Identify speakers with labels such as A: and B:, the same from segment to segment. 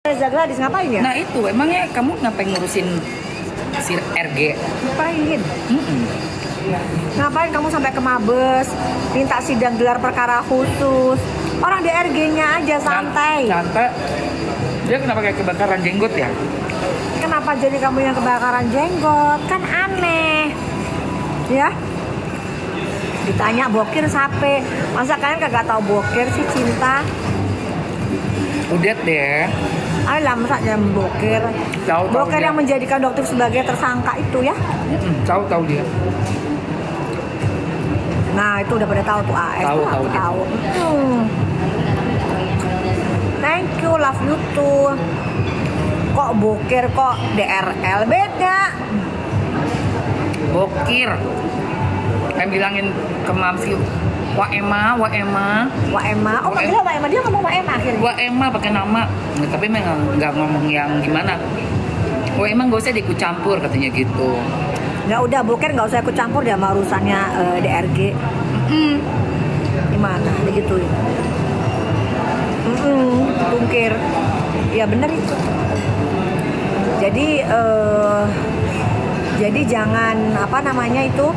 A: Reza Gladys ngapain ya?
B: Nah itu, emangnya kamu ngapain ngurusin si RG?
A: Ngapain?
B: Mm-mm.
A: Ngapain kamu sampai ke Mabes, minta sidang gelar perkara khusus? Orang di RG-nya aja santai.
B: Santai. Dia kenapa kayak kebakaran jenggot ya?
A: Kenapa jadi kamu yang kebakaran jenggot? Kan aneh. Ya? Ditanya bokir sape. Masa kalian kagak tahu bokir sih cinta?
B: Udah deh.
A: Ayolah masa jam bokir.
B: Tahu
A: Bokir
B: dia.
A: yang menjadikan dokter sebagai tersangka itu ya?
B: Tahu dia.
A: Nah itu udah pada tahu tuh AS.
B: Tahu,
A: tuh aku
B: dia.
A: tahu. Thank you, love you too. Kok bokir kok DRL beda?
B: Bokir. Kayak bilangin ke Mamsi, Wak Emma.
A: Wak Emma. Oh manggilnya Wak Emma, dia ngomong Wak Emma akhirnya.
B: Wak Emma pakai nama. Nah, tapi memang nggak ngomong yang gimana. Wak Emma gak usah diikut campur katanya gitu.
A: Nggak udah bokir nggak usah ikut campur dia sama urusannya DRG. Gimana? Digituin. Tungkir. Ya bener itu. Jadi jangan apa namanya itu,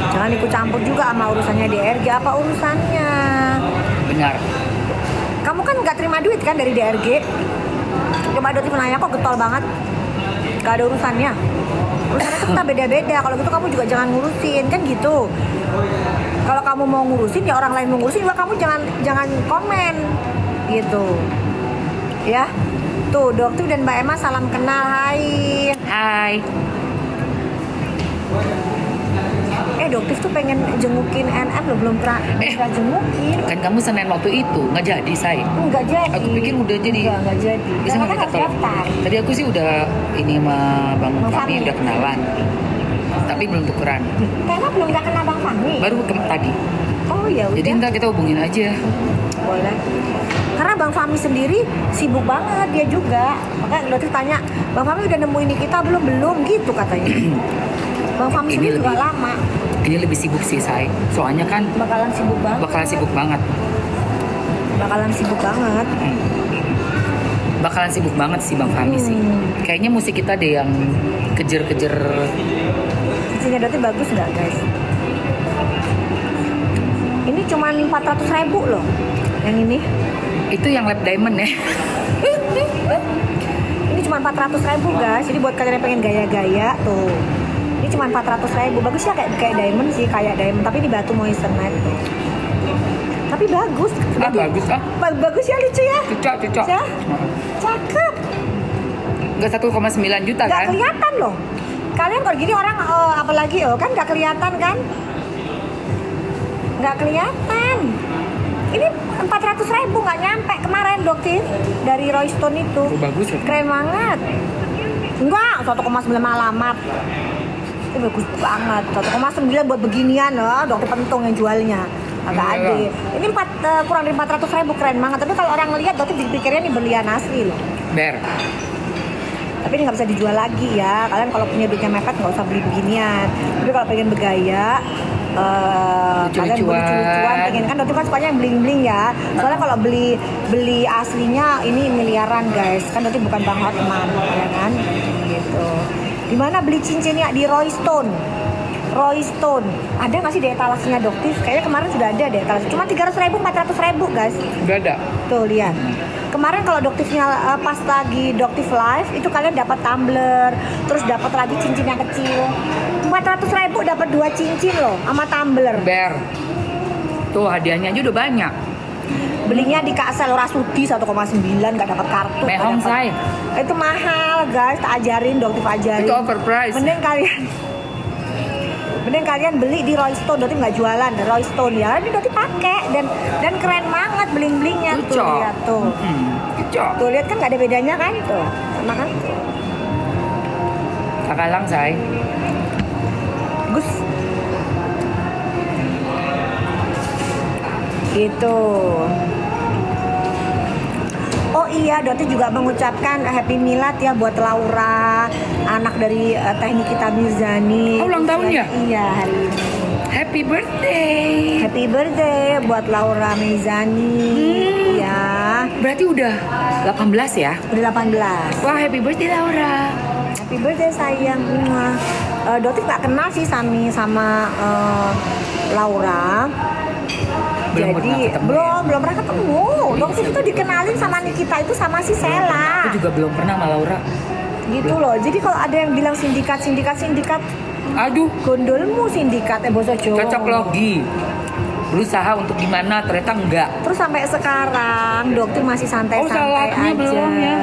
A: jangan ikut campur juga sama urusannya DRG. Apa urusannya?
B: Benar.
A: Kamu kan nggak terima duit kan dari DRG? Coba Doti nanya kok getol banget. Gak ada urusannya. Urusannya itu kita beda-beda. Kalau gitu kamu juga jangan ngurusin kan gitu. Kalau kamu mau ngurusin ya orang lain mau ngurusin juga kamu jangan komen gitu. Ya. Tuh, Dokter dan Mbak Emma salam kenal. Hai.
B: Hai.
A: Dokter tuh pengen jengukin NM loh, belum pernah jengukin.
B: Kan kamu Senin waktu itu nggak jadi, say.
A: Enggak jadi.
B: Aku pikir udah jadi.
A: Enggak jadi.
B: Bisa
A: Karena
B: nggak
A: kan
B: kita
A: harus daftar.
B: Tadi aku sih udah ini sama Bang
A: Bang
B: Fahmi
A: Fahmi.
B: udah kenalan. Tapi belum tukeran.
A: Karena belum gak kenal Bang Fahmi.
B: Baru tadi.
A: Oh ya udah.
B: Jadi ntar kita hubungin aja.
A: Boleh. Karena Bang Fahmi sendiri sibuk banget dia juga. Makanya Dokter tanya, Bang Fahmi udah nemuin kita belum gitu katanya. Bang Fahmi
B: Ini
A: sendiri juga
B: lebih-
A: lama.
B: Ini lebih sibuk sih, say. Soalnya kan
A: Bakalan sibuk banget.
B: bakalan sibuk banget. Bakalan sibuk banget sih Bang Fahmi sih. Kayaknya musik kita deh yang kejer-kejer.
A: Cincinnya Dokter bagus nggak guys? Ini cuma 400.000 loh. Yang ini.
B: Itu yang lap diamond ya.
A: Ini cuma 400.000 guys. Jadi buat kalian yang pengen gaya-gaya tuh. Ini cuma 400.000. Bagus ya kayak diamond sih, kayak diamond. Tapi ini batu moissanite tuh. Tapi bagus.
B: Bagus ah.
A: Bagus ya, lucu ya.
B: Cocok.
A: Ya? Cakep.
B: Enggak 1,9 juta
A: Gak
B: kan?
A: kelihatan loh. Kalian kalau gini orang apalagi kan gak kelihatan kan? Gak kelihatan. Ini 400.000 nggak nyampe kemarin Dokter dari Royston itu.
B: Oh, bagus ya.
A: Keren banget. Enggak, 1,9 alamat. Itu bagus banget. 1,9 buat beginian loh, Dokter Pentung yang jualnya. Agak
B: Iya.
A: ade. Ini kurang dari 400.000 keren banget. Tapi kalau orang lihat Dokter dipikirnya ini berlian asli loh.
B: Ber.
A: Tapi ini nggak bisa dijual lagi ya. Kalian kalau punya duitnya mepet nggak usah beli beginian. Tapi kalau pengen bergaya, kalian lucu-lucuan pengen kan Dokter kan sukanya yang bling-bling ya. Soalnya kalau beli aslinya ini miliaran guys. Kan Dokter bukan Bang Hotman ya kan? Gitu. Di mana beli cincinnya? Di Royston. Ada nggak sih di etalasinya Dokter? Kayaknya kemarin sudah ada deh etalasi. Cuma 300.000, 400.000 guys.
B: Udah ada.
A: Tuh lihat. Kemarin kalau Doktifnya pas lagi Doktif live itu kalian dapat tumbler, terus dapat lagi cincin yang kecil. 400.000 dapat 2 cincin loh sama tumbler.
B: Ber. Tuh hadiahnya aja udah banyak.
A: Belinya di Kasel Rasudi 1,9 nggak dapat kartu. nggak
B: Mehong,
A: dapat-
B: say.
A: Itu mahal guys, tak ajarin Doktif ajarin.
B: Itu overpriced.
A: Mending kalian beli di Royston, Doktif nggak jualan, Royston ya. Ini Doktif pakai dan keren banget bling-blingnya tuh
B: Cocok.
A: lihat tuh.
B: Cocok.
A: Tuh lihat kan nggak ada bedanya kan tuh, sama kan?
B: Kakalang, say.
A: Gus. Gitu. Oh iya, Doti juga mengucapkan Happy Milad ya buat Laura, anak dari Teh Nikita Mirzani.
B: Oh, ulang tahun ya?
A: Iya, hari ini.
B: Happy birthday.
A: Happy birthday buat Laura Meizani. Ya,
B: Berarti udah 18 ya?
A: udah 18.
B: Wah, happy birthday Laura.
A: Happy birthday sayang. Dotif nggak kenal sih sama Laura.
B: Belum pernah
A: Jadi
B: ketemu
A: belum pernah ketemu. Dotif itu dikenalin sama Nikita itu sama si Sela.
B: Aku juga belum pernah sama Laura.
A: Gitu loh. Jadi kalau ada yang bilang sindikat,
B: Aduh,
A: gondolmu sindikat boso Jawa.
B: cocok logi. Berusaha untuk gimana, ternyata enggak.
A: Terus sampai sekarang Doktif masih santai-santai
B: salahnya
A: aja.
B: belum ya?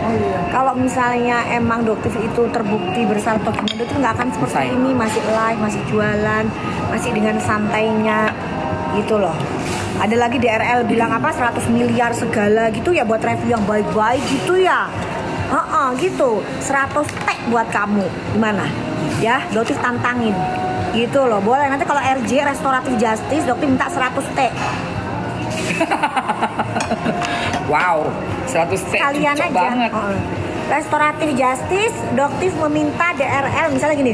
B: Oh, iya.
A: Kalau misalnya emang Doktif itu terbukti bersalah atau gimana, Doktif nggak akan seperti
B: Selesai.
A: ini, masih live, masih jualan, masih dengan santainya gitu loh. Ada lagi DRL bilang apa 100 miliar segala gitu ya buat review yang baik-baik gitu ya. Gitu 100 tag buat kamu gimana ya, Doktif tantangin gitu loh, boleh nanti kalau RJ Restoratif Justice Doktif minta 100 tag
B: Wow, 100 set
A: kalian
B: cocok
A: aja.
B: banget.
A: Restoratif Justice Doktif meminta DRL misalnya gini,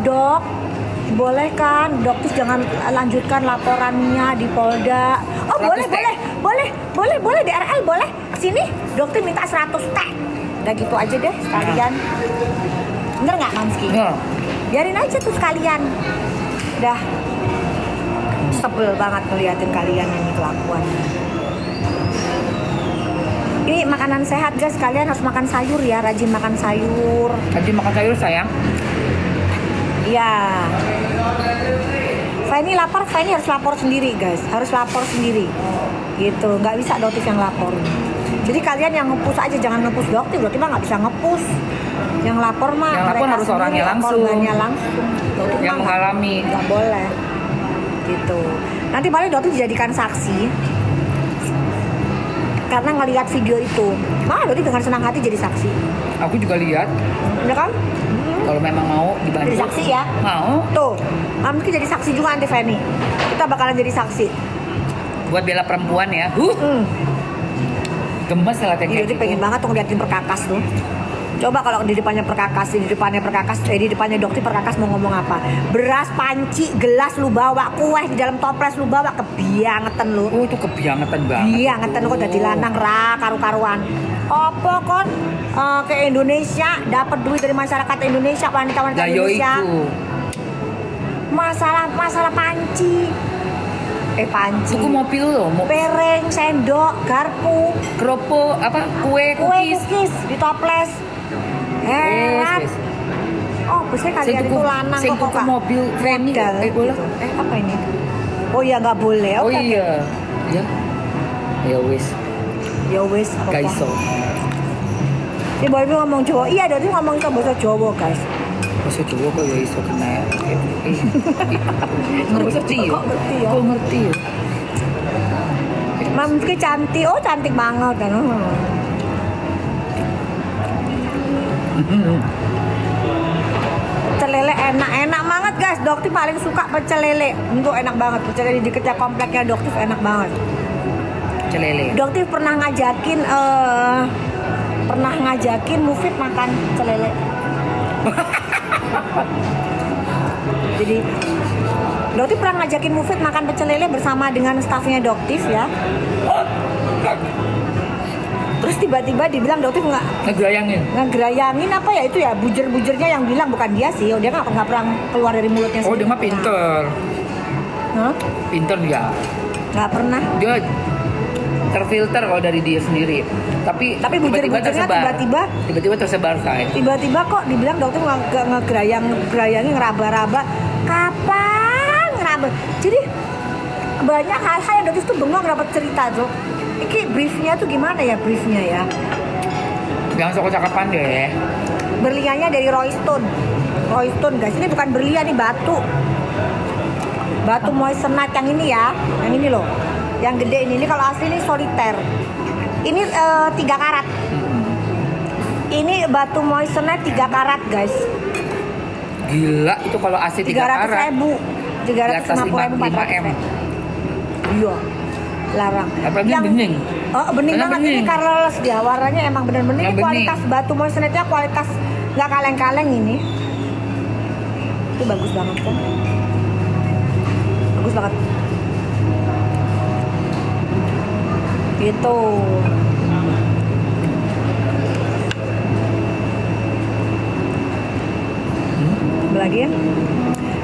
A: Dok boleh kan Doktif jangan lanjutkan laporannya di Polda.
B: 100 tag.
A: boleh DRL boleh sini Doktif minta 100 tag. Udah gitu aja deh sekalian. Bener nggak Mamski?
B: Bener.
A: Biarin aja tuh sekalian. Dah sebel banget ngeliatin kalian ini kelakuan. Ini makanan sehat guys, kalian harus makan sayur ya, rajin makan sayur.
B: Tadi makan sayur sayang.
A: Iya. Fanny lapar, Fanny harus lapor sendiri guys, harus lapor sendiri. Gitu, nggak bisa Doktif yang lapor. Jadi kalian yang nge-push aja, jangan nge-push Doktif mah nggak bisa nge-push. Yang lapor mah
B: Yang lapor
A: mereka
B: harus
A: sendiri,
B: orangnya langsung.
A: korbannya langsung. Doktif
B: Yang
A: mah
B: mengalami.
A: nggak boleh. Gitu. Nanti paling Doktif dijadikan saksi. Karena ngelihat video itu, Doktif dengan senang hati jadi saksi.
B: Aku juga lihat.
A: Udah kan?
B: Kalau memang mau dibantu.
A: Jadi saksi ya.
B: Mau.
A: Tuh, mungkin jadi saksi juga nanti Fanny. Kita bakalan jadi saksi.
B: Buat bela perempuan ya. Gemes lah kayak
A: Jadi
B: gitu.
A: pengen banget tuh ngeliatin Perkakas tuh. Coba kalau di depannya Perkakas, di depannya Doktif Perkakas mau ngomong apa? Beras panci, gelas lu bawa, kue di dalam toples lu bawa, kebiangetan lu.
B: Oh, itu kebiangetan banget.
A: Biangetan kok dadi lanang ra karu-karuan. Apa kon ke Indonesia dapat duit dari masyarakat Indonesia, wanita-wanita
B: Gayo
A: Indonesia.
B: itu.
A: Masalah panci. Panci.
B: Tuku mobil loh,
A: Pereng, sendok, garpu,
B: keropok, apa kue,
A: kue
B: cookies.
A: cookies di toples. Heran.
B: Yes.
A: Oh, biasanya kalian itu lanang
B: saya
A: kok
B: tuku
A: Kak.
B: mobil Fanny.
A: Modal
B: Boleh.
A: gitu. Apa ini? Oh iya nggak boleh.
B: Oh
A: Oke, oke.
B: iya. Ya. Ya wis.
A: Ya wis. apa-apa.
B: Guys, so.
A: Ini baru ngomong Jawa. Iya, dari ngomong itu bahasa Jawa, guys.
B: Bahasa Jawa kok ya iso kena. Ngerti ya?
A: Kok ngerti ya?
B: Kok ngerti ya?
A: Mamski cantik. Oh, cantik banget kan. Pecel lele enak banget guys. Doktif paling suka pecel lele. Untuk enak banget. Pecel lele di dekat kompleknya Doktif enak banget.
B: Celele.
A: Doktif pernah ngajakin Mufid makan pecel lele. Jadi Doktif pernah ngajakin Mufid makan pecel lele bersama dengan stafnya Doktif ya. Terus tiba-tiba dibilang Doktif ngegerayangin apa ya itu ya, bujer-bujernya yang bilang, bukan dia sih. Dia nggak pernah keluar dari mulutnya
B: Oh,
A: sendiri.
B: dia mah pinter.
A: Hah?
B: Pinter dia.
A: Nggak pernah.
B: Dia terfilter kalau dari dia sendiri. Tapi
A: bujer-bujernya
B: tiba-tiba tersebar say.
A: Tiba-tiba kok dibilang Doktif ngegerayangin, ngeraba-raba. Kapan ngeraba? Jadi banyak hal-hal yang Doktif tuh bengong dapat cerita tuh. Ini briefnya tuh gimana ya briefnya ya?
B: Jangan sok cakapan deh.
A: Berliannya dari Roy Stone guys, ini bukan berlian, ini batu moissanite yang ini ya, yang ini loh, yang gede ini kalau asli ini soliter, ini 3 karat, ini batu moissanite 3 karat guys.
B: Gila, itu kalau asli 3 karat
A: 350.000
B: 5M.
A: Iya, larang.
B: Apalagi bening.
A: Oh, bening
B: Karena
A: banget
B: bening.
A: ini, colorless dia, warnanya emang bener-bener
B: Yang
A: ini kualitas
B: bening.
A: batu moissanite-nya kualitas nggak kaleng-kaleng ini. Itu bagus banget kan. bagus banget. Gitu. Apa lagi ya?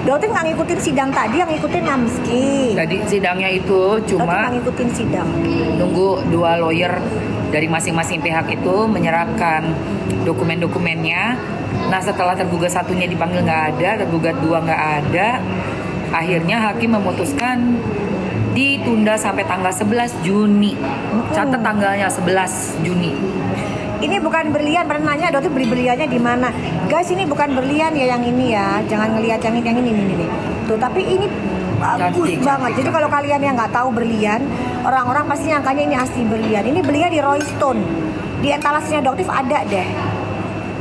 A: Dokter nggak ngikutin sidang tadi, yang ngikutin Mamski.
B: Tadi sidangnya itu
A: Dokter
B: cuma
A: nggak ngikutin sidang.
B: nunggu 2 lawyer dari masing-masing pihak itu menyerahkan dokumen-dokumennya. Nah setelah tergugat satunya dipanggil nggak ada, tergugat 2 nggak ada, akhirnya hakim memutuskan ditunda sampai tanggal 11 Juni. Catat tanggalnya 11 Juni.
A: Ini bukan berlian, pernah nanya dokter beli berliannya di mana? Guys, ini bukan berlian ya, yang ini ya. Jangan ngelihat yang ini. Tuh, tapi ini bagus
B: Cantik,
A: banget. Jadi kalau kalian yang nggak tahu berlian, orang-orang pasti nyangkanya ini asli berlian. Ini berlian di Roystone. Di etalasenya Doktif ada deh.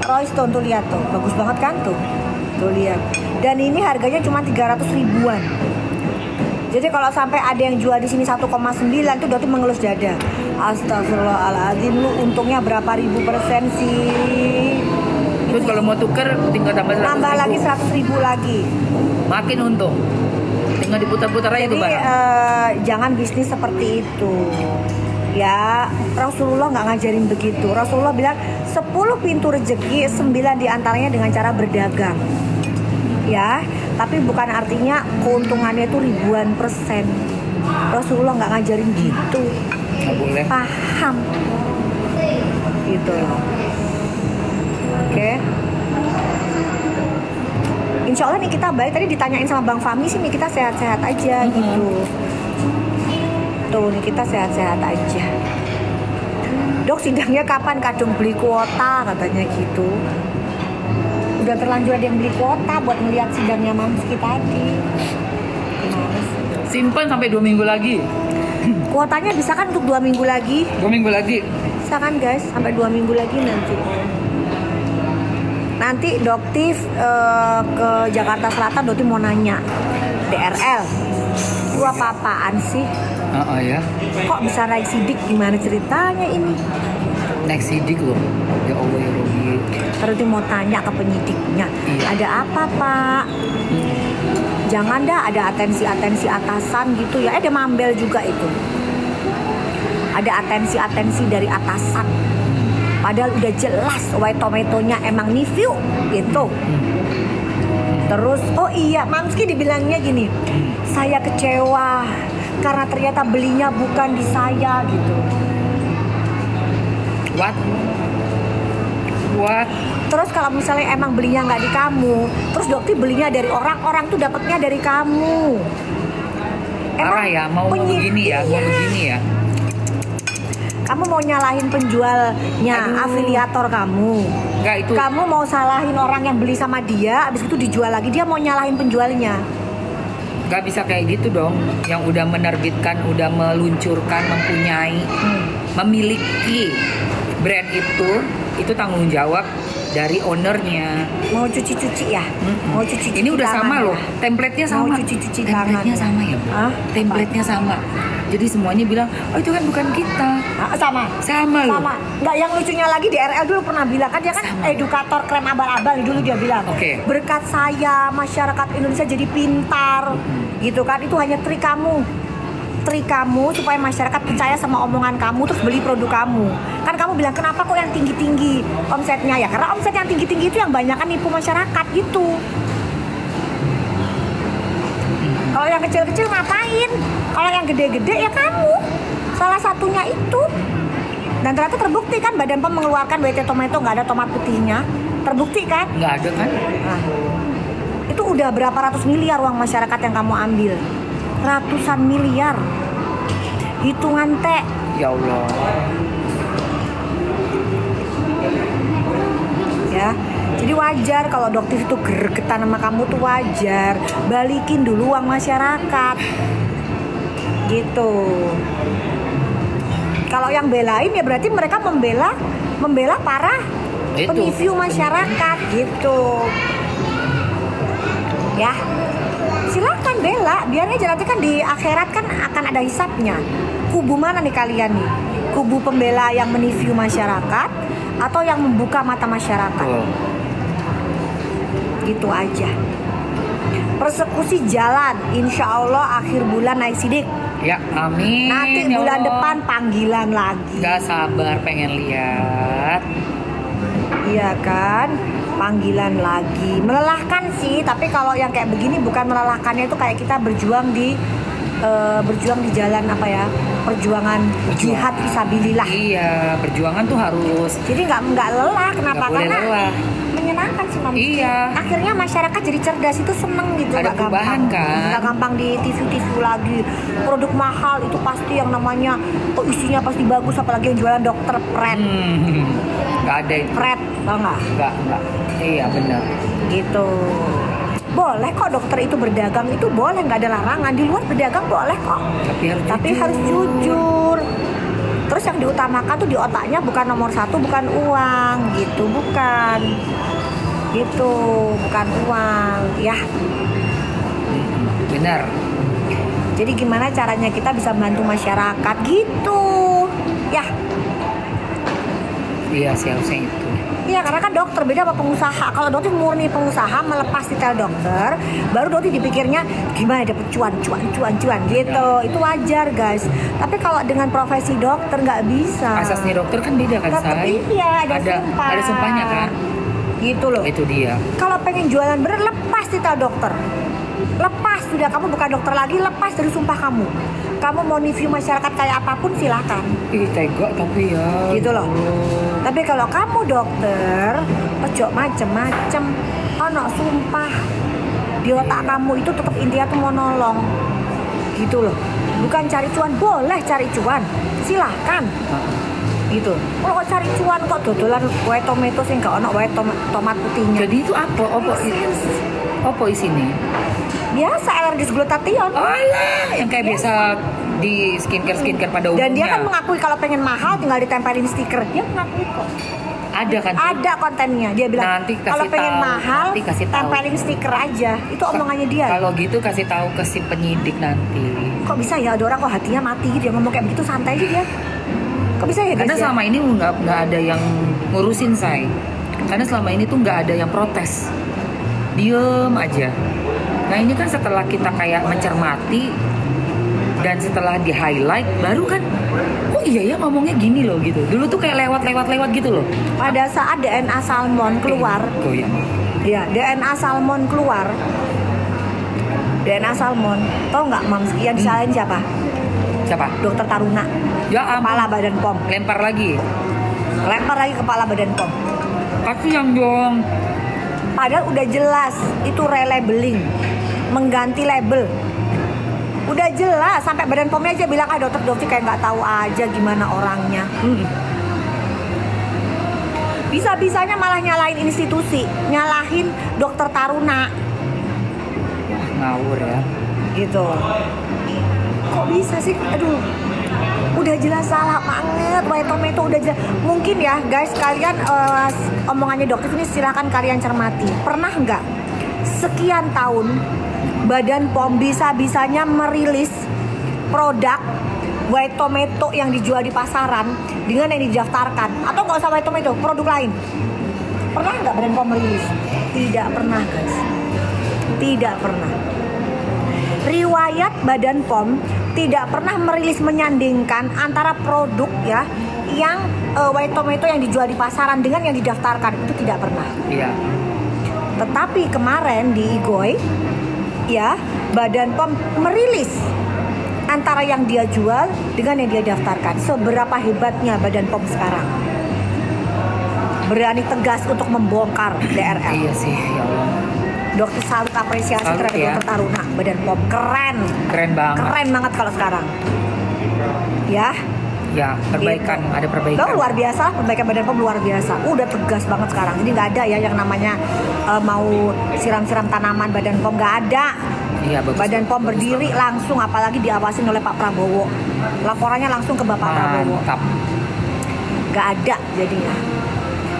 A: Roystone tuh, lihat tuh. Bagus banget kan tuh. Tuh lihat. Dan ini harganya cuma 300 ribuan. Jadi kalau sampai ada yang jual di sini 1,9 tuh Doktif mengelus dada. Astagfirullahaladzim, lu untungnya berapa ribu persen sih?
B: Terus kalau mau tuker tinggal tambah 100
A: Nambah
B: ribu.
A: lagi 100 ribu lagi.
B: Makin untung. Tinggal diputar-putar aja tuh
A: Jadi
B: barang.
A: jangan bisnis seperti itu. Ya, Rasulullah nggak ngajarin begitu. Rasulullah bilang 10 pintu rezeki, 9 diantaranya dengan cara berdagang. Ya, tapi bukan artinya keuntungannya itu ribuan persen. Rasulullah nggak ngajarin gitu.
B: Nggak boleh.
A: Paham? Gitu loh. Oke. Insya Allah nih kita baik. Tadi ditanyain sama Bang Fahmi sih nih kita sehat-sehat aja gitu. Tuh nih kita sehat-sehat aja. Dok sidangnya kapan kadung beli kuota katanya gitu. Udah terlanjur ada yang beli kuota buat melihat sidangnya Mamski tadi. Gimana sih?
B: Simpan sampai 2 minggu lagi.
A: Kuotanya bisa kan untuk 2 minggu lagi?
B: 2 minggu lagi.
A: Bisa kan guys, sampai 2 minggu lagi nanti. Nanti Doktif ke Jakarta Selatan, Doktif mau nanya DRL. Itu apa-apaan sih?
B: Ya.
A: Kok bisa naik sidik? Gimana ceritanya ini?
B: Naik sidik loh. Ya Allah ya Robi.
A: Terus dia mau tanya ke penyidiknya,
B: Iya.
A: ada apa Pak? Jangan dah ada atensi-atensi atasan gitu ya. Ada mambel juga itu. Ada atensi-atensi dari atasan. Padahal udah jelas white tomatonya emang review gitu. Terus, oh iya, Mamski dibilangnya gini, saya kecewa karena ternyata belinya bukan di saya gitu.
B: What?
A: Terus kalau misalnya emang belinya nggak di kamu, terus dokter belinya dari orang tuh dapatnya dari kamu.
B: Parah ya, mau begini ya, mau begini ya.
A: Kamu mau nyalahin penjualnya,
B: Aduh.
A: afiliator kamu.
B: Enggak itu.
A: Kamu mau salahin orang yang beli sama dia, abis itu dijual lagi, dia mau nyalahin penjualnya.
B: Gak bisa kayak gitu dong. Yang udah menerbitkan, udah meluncurkan, mempunyai, memiliki brand itu tanggung jawab dari ownernya.
A: Mau cuci-cuci ya? Mau cuci-cuci
B: Ini udah sama
A: tangan
B: loh.
A: ya?
B: Template-nya sama.
A: Mau cuci-cuci tangan
B: Template-nya
A: ya?
B: sama ya, Bu?
A: Hah?
B: Template-nya sama. Jadi semuanya bilang, oh itu kan bukan kita.
A: Sama.
B: Sama loh.
A: Sama. Nggak, yang lucunya lagi di RL dulu pernah bilang kan dia kan
B: Sama.
A: edukator krem abal-abal dulu dia bilang.
B: Oke.
A: Berkat saya masyarakat Indonesia jadi pintar. Gitu kan, itu hanya trik kamu. Trik kamu supaya masyarakat percaya sama omongan kamu terus beli produk kamu. Kan kamu bilang kenapa kok yang tinggi-tinggi omsetnya ya? Karena omset yang tinggi-tinggi itu yang banyak kan nipu masyarakat gitu. Kalau yang kecil-kecil ngapain? Kalau yang gede-gede ya kamu. Salah satunya itu. Dan ternyata terbukti kan Badan POM mengeluarkan WT Tomato nggak ada tomat putihnya. Terbukti kan?
B: Nggak ada kan?
A: Nah, itu udah berapa ratus miliar uang masyarakat yang kamu ambil. Ratusan miliar. Hitungan teh.
B: Ya Allah.
A: Ya. Jadi wajar kalau dokter itu gregetan sama kamu tuh wajar. Balikin dulu uang masyarakat. Gitu. Kalau yang belain ya berarti mereka membela para
B: Itu.
A: peniview masyarakat gitu. Ya. Silakan bela, biar aja nanti kan di akhirat kan akan ada hisapnya. Kubu mana nih kalian nih? Kubu pembela yang meniview masyarakat atau yang membuka mata masyarakat?
B: Tuh.
A: Gitu aja. Persekusi jalan, insya Allah akhir bulan naik sidik.
B: Ya, amin.
A: Nanti
B: ya
A: bulan
B: Allah.
A: depan panggilan lagi.
B: Gak sabar pengen lihat.
A: Iya kan, panggilan lagi. Melelahkan sih, tapi kalau yang kayak begini bukan melelahkannya, itu kayak kita berjuang di jalan apa ya, perjuangan jihad fisabilillah.
B: Iya, perjuangan tuh harus.
A: Jadi nggak lelah, kenapa?
B: Nggak boleh
A: Karena
B: lelah.
A: menyenangkan sih, Mam.
B: Iya.
A: Akhirnya masyarakat jadi cerdas, itu seneng gitu.
B: Ada
A: nggak
B: perubahan,
A: gampang.
B: kan?
A: Nggak gampang di TV lagi. Produk mahal itu pasti yang namanya isinya pasti bagus, apalagi yang jualan dokter Pret.
B: Nggak ada itu.
A: Pret, tau nggak?
B: Nggak. Iya benar.
A: Gitu. Boleh kok dokter itu berdagang, itu boleh, nggak ada larangan. Di luar berdagang boleh kok. Tapi harus jujur. Terus yang diutamakan tuh di otaknya bukan nomor satu, bukan uang gitu, bukan uang ya.
B: Benar.
A: Jadi gimana caranya kita bisa membantu masyarakat gitu ya.
B: Iya sih harusnya itu.
A: Iya, karena kan dokter beda sama pengusaha. Kalau dokter murni pengusaha melepas titel dokter, baru dokter dipikirnya gimana dapat cuan gitu. Itu wajar guys. Tapi kalau dengan profesi dokter nggak bisa.
B: Asasnya dokter kan beda kan,
A: Tetep
B: Say?
A: iya, ada sumpah.
B: Ada sumpahnya kan?
A: Gitu loh.
B: Itu dia.
A: Kalau pengen jualan bener, lepas titel dokter. Lepas, sudah kamu bukan dokter lagi, lepas dari sumpah kamu. Kamu mau review masyarakat kayak apapun silahkan.
B: Ih, tega tapi ya.
A: Gitu loh. Tapi kalau kamu dokter, ojo macem-macem, ono sumpah di otak kamu itu tetap intinya tuh mau nolong. Gitu loh. Bukan cari cuan, boleh cari cuan, silahkan. Gitu. Kalau cari cuan kok dodolan wae tomato sing gak ono wae tomat putihnya.
B: Jadi itu apa isinya?
A: Biasa alergis glutathione.
B: Alah, yang kayak biasa di skincare pada umumnya.
A: Dan dia kan mengakui kalau pengen mahal tinggal ditempelin stiker. Dia mengakui kok.
B: Ada kan?
A: Ada kontennya. Dia bilang
B: Nanti kasih
A: kalau pengen
B: tahu,
A: mahal
B: nanti kasih tahu.
A: tempelin stiker aja. Itu omongannya dia.
B: Kalau gitu kasih tahu ke si penyidik nanti.
A: Kok bisa ya ada orang kok hatinya mati gitu, dia ngomong kayak begitu santai aja dia. Kok bisa ya guys?
B: Karena
A: ya?
B: selama ini nggak ada yang ngurusin, Say. Karena selama ini tuh nggak ada yang protes, diem aja. Nah ini kan setelah kita kayak mencermati dan setelah di highlight baru kan, oh iya ya ngomongnya gini loh gitu. Dulu tuh kayak lewat gitu loh.
A: Pada saat DNA salmon keluar,
B: Goyang.
A: ya DNA salmon keluar, DNA salmon, tau nggak Mamski yang disalahin siapa?
B: Siapa?
A: Dokter Taruna,
B: Ya ampun.
A: kepala Badan POM.
B: Lempar lagi.
A: Lempar lagi kepala Badan POM.
B: Kasihan dong.
A: Padahal udah jelas itu relabeling, mengganti label. Udah jelas, sampai Badan POM-nya aja bilang dokter kayak nggak tahu aja gimana orangnya. Bisa-bisanya malah nyalahin institusi, nyalahin dokter Taruna.
B: Wah, ngawur ya.
A: Gitu. Kok bisa sih? Aduh. Udah jelas salah banget, white tomato udah jelas. Mungkin ya guys, kalian omongannya dokter ini silahkan kalian cermati. Pernah nggak sekian tahun Badan POM bisa-bisanya merilis produk white tomato yang dijual di pasaran dengan yang didaftarkan, atau nggak usah white tomato, produk lain? Pernah nggak Badan POM merilis? Tidak pernah guys, tidak pernah. Riwayat Badan POM tidak pernah merilis menyandingkan antara produk ya yang white tomato yang dijual di pasaran dengan yang didaftarkan, itu tidak pernah.
B: Iya.
A: Tetapi kemarin di IGOI ya Badan POM merilis antara yang dia jual dengan yang dia daftarkan. Seberapa hebatnya Badan POM sekarang, berani tegas untuk membongkar DRL.
B: Iya sih, ya Allah.
A: Dokter salut, apresiasi
B: Salut,
A: terhadap
B: ya.
A: Dokter Taruna, Badan POM keren banget kalau sekarang ya.
B: Ya, perbaikan,
A: Gitu.
B: ada perbaikan.
A: Loh, luar biasa, perbaikan Badan POM luar biasa. Udah tegas banget sekarang. Jadi nggak ada ya yang namanya mau siram-siram tanaman Badan POM, nggak ada.
B: Iya, bagus.
A: Badan POM
B: Bagus
A: berdiri
B: banget.
A: langsung, apalagi diawasin oleh Pak Prabowo. Laporannya langsung ke Bapak Prabowo.
B: Mantap.
A: Nggak ada jadinya.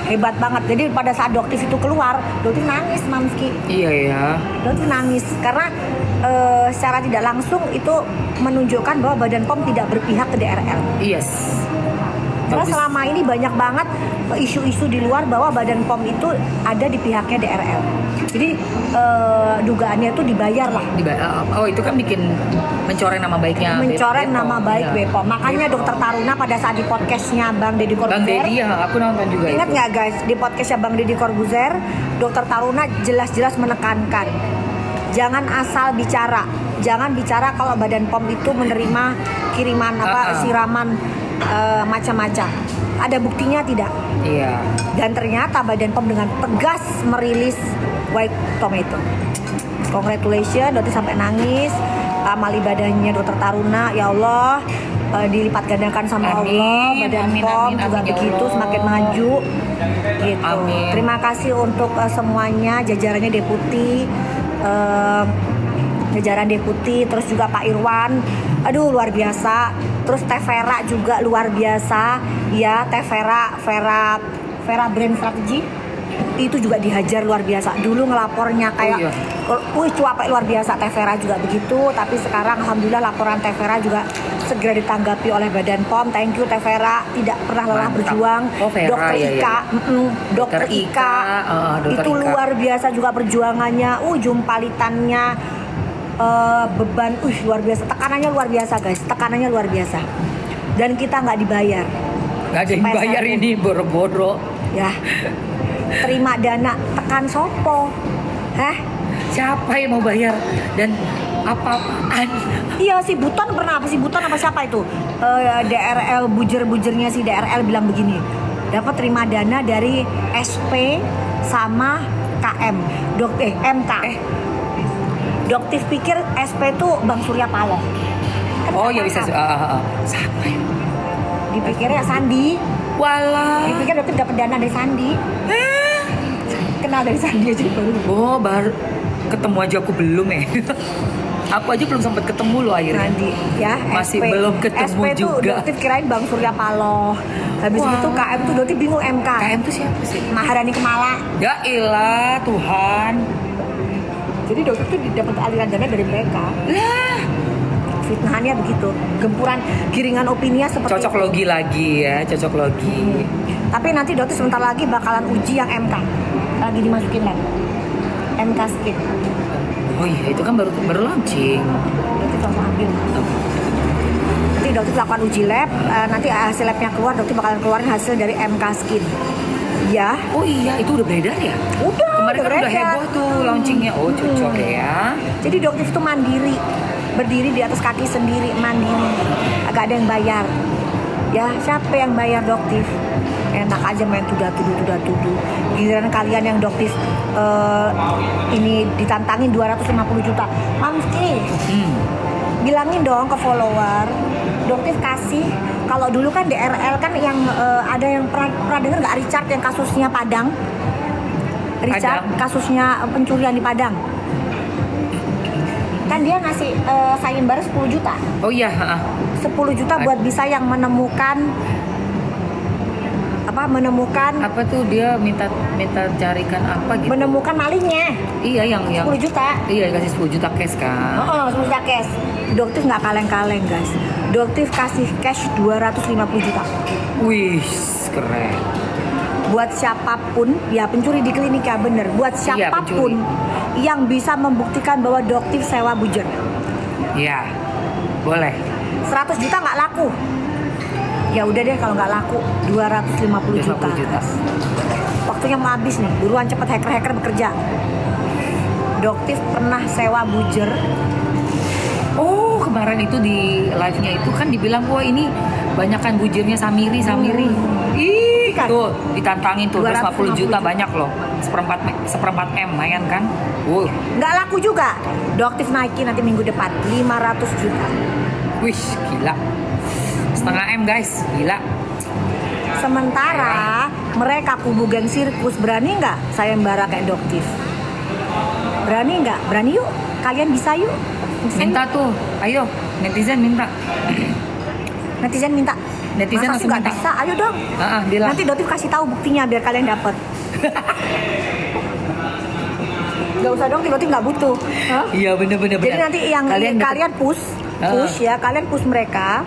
A: Hebat banget. Jadi pada saat Doktif itu keluar, Doktif nangis, Mamski.
B: Iya ya.
A: Doktif nangis karena secara tidak langsung itu menunjukkan bahwa Badan POM tidak berpihak ke DRL.
B: Yes.
A: Karena
B: Bagus.
A: selama ini banyak banget isu-isu di luar bahwa Badan POM itu ada di pihaknya DRL. Jadi dugaannya itu dibayar lah.
B: Oh itu kan bikin mencoreng nama baiknya
A: Mencoreng
B: Bepom.
A: nama baik
B: Iya.
A: Bepom. Makanya
B: Bepom.
A: Dokter Taruna pada saat di podcastnya Bang Deddy
B: Bang
A: Corbuzier,
B: Deddy ya, aku nonton juga
A: ingat
B: itu.
A: nggak guys, di podcastnya Bang Deddy Corbuzier, Dokter Taruna jelas-jelas menekankan jangan asal bicara, jangan bicara kalau Badan POM itu menerima kiriman siraman macam-macam. Ada buktinya tidak?
B: Iya.
A: Dan ternyata Badan POM dengan tegas merilis white tomato. Congratulations, Dokter sampai nangis. Amal ibadahnya Dokter Taruna, ya Allah, dilipat gandakan sama
B: Amin,
A: Allah. Badan
B: amin,
A: POM
B: amin,
A: juga
B: amin, ya
A: begitu
B: Allah.
A: semakin maju. Gitu.
B: Amin.
A: Terima kasih untuk semuanya, jajarannya deputi, jajaran deputi, terus juga Pak Irwan, aduh luar biasa. Terus Teh Vera juga luar biasa, ya Teh Vera Brand Strategy itu juga dihajar luar biasa. Dulu ngelapornya kayak, cuapek luar biasa. Teh Vera juga begitu, tapi sekarang alhamdulillah laporan Teh Vera juga segera ditanggapi oleh Badan POM. Thank you Teh Vera, tidak pernah lelah
B: Mantap.
A: berjuang.
B: Oh, Vera,
A: Dokter
B: ya,
A: Ika, Dokter Ika,
B: Dokter
A: itu
B: Ika.
A: luar biasa juga perjuangannya. Jumpalitannya, beban, luar biasa. Tekanannya luar biasa guys, tekanannya luar biasa. Dan kita nggak dibayar.
B: Gak ada yang
A: Sampai
B: bayar
A: saya-
B: ini boro-boro.
A: Ya, terima dana tekan sopo,
B: Siapa yang mau bayar dan apa-apaan?
A: Iya si Buton pernah apa, si Buton apa siapa itu, DRL bujer-bujernya si DRL bilang begini, dapat terima dana dari SP sama KM MK. Doktif pikir SP itu Bang Surya Paloh. Kan
B: Oh
A: nggak
B: ya bisa.
A: paham.
B: Siapa ya?
A: Dipikirnya Sandi,
B: Walah.
A: dipikir dokter dapat dana dari Sandi. Kenal dari Sandi aja baru.
B: Oh baru ketemu aja aku belum ya. Aku aja belum sempat ketemu loh akhirnya.
A: Sandi ya,
B: Masih belum ketemu
A: SP tuh
B: juga.
A: dokter kirain Bang Surya Paloh. Habis
B: Wah.
A: itu KM tuh dokter bingung MK.
B: KM tuh siapa sih?
A: Maharani Kemala.
B: Ya ilah Tuhan.
A: Jadi dokter tuh dapat aliran dana dari mereka.
B: Lah.
A: Fitnahannya begitu. Gempuran giringan opininya seperti
B: Cocok
A: itu.
B: logi lagi ya, cocok logi.
A: Tapi nanti dokter sebentar lagi bakalan uji yang MK. Lagi dimasukin lab. MK skin.
B: Oh iya itu kan baru launching.
A: Dokter langsung ambil. Nanti dokter lakukan uji lab, nanti hasil labnya keluar, dokter bakalan keluarin hasil dari MK skin. Ya,
B: Oh iya itu udah beredar ya?
A: udah.
B: Kemarin kan udah
A: beredar.
B: heboh tuh launchingnya. Oh cocok ya.
A: Jadi dokter itu mandiri, berdiri di atas kaki sendiri, mandiri, agak ada yang bayar. Ya siapa yang bayar dokter? Enak aja main tuduh. Giliran kalian yang dokter ini ditantangin 250 juta. Mamski, bilangin dong ke follower, dokter kasih. Kalau dulu kan DRL kan yang ada yang pernah dengar nggak Richard yang kasusnya Padang? Richard
B: Padang.
A: kasusnya pencurian di Padang. Kan dia ngasih sayembara 10 juta.
B: Oh iya.
A: 10 juta buat bisa yang menemukan
B: Apa tuh dia minta carikan apa gitu?
A: menemukan malingnya.
B: Iya yang
A: 10 juta.
B: Iya dikasih 10 juta cash kan.
A: Oh, 10 juta cash. Dokter nggak kaleng-kaleng guys. Dokter kasih cash 250 juta.
B: Wih keren.
A: Buat siapapun, ya pencuri di klinik ya bener. Buat
B: Iya,
A: siapapun yang bisa membuktikan bahwa dokter sewa bujer.
B: Iya boleh.
A: 100 juta nggak laku. Ya udah deh kalau nggak laku 250 juta.
B: 250 juta.
A: Waktunya mau habis nih. Buruan cepet hacker-hacker bekerja. Dokter pernah sewa bujer.
B: Oh kemarin itu di live-nya itu kan dibilang wah ini banyakan bujirnya Samiri. Ih
A: Kan?
B: tuh ditantangin tuh 250 juta
A: 250
B: banyak loh. Seperempat M lumayan kan?
A: Nggak laku juga. Dokter naikin nanti minggu depan 500 juta.
B: Wih gila. Setengah M guys, gila.
A: Sementara mereka kubu geng sirkus berani nggak sayembara kayak dokter? Berani nggak? Berani yuk. Kalian bisa yuk.
B: Minta tuh, ayo netizen minta.
A: Netizen minta.
B: Netizen
A: Masa sih
B: langsung
A: nggak
B: minta.
A: bisa? Ayo dong.
B: Bilang.
A: Nanti dokter kasih tahu buktinya biar kalian dapat. Gak usah dong, dokter nggak butuh. Hah?
B: Iya bener-bener.
A: Jadi nanti yang kalian push ya, kalian push mereka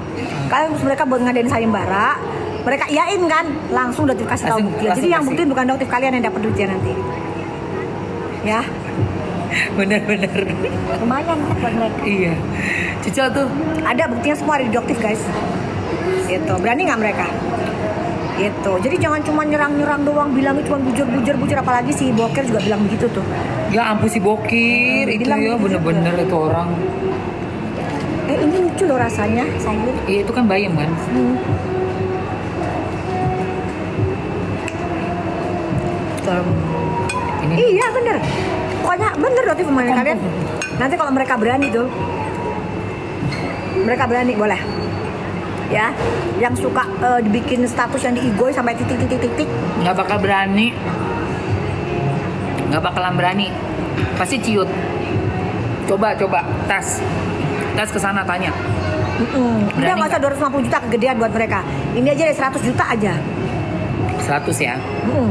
A: buat ngadain sayembara. mereka iyain kan, langsung Doktif kasih tahu
B: Langsung-
A: bukti. Jadi
B: langsung
A: yang
B: kasih.
A: bukti bukan Doktif, kalian yang dapat duitnya nanti. Ya,
B: Bener-bener.
A: lumayan kan buat mereka.
B: Iya. Cica tuh
A: Ada buktinya semua ada di Doktif guys. Gitu, berani nggak mereka? Gitu. Jadi jangan cuma nyerang-nyerang doang, bilangnya cuma bujur, apalagi si Boker juga bilang begitu tuh.
B: ya ampun si Bokir itu
A: Bilang
B: ya
A: gitu
B: bener-bener itu orang.
A: Ini lucu loh rasanya, sayur.
B: Iya itu kan bayam kan. Ini
A: Iya bener. Pokoknya bener Doktif pemain kalian. Nanti kalau mereka berani tuh, mereka berani boleh. Ya, yang suka dibikin status yang diigoi sampai titik.
B: nggak bakal berani. Nggak bakalan berani. Pasti ciut. Coba tas ke sana tanya.
A: Udah
B: Berani
A: nggak usah 250 juta kegedean buat mereka. Ini aja deh 100 juta aja.
B: 100 ya.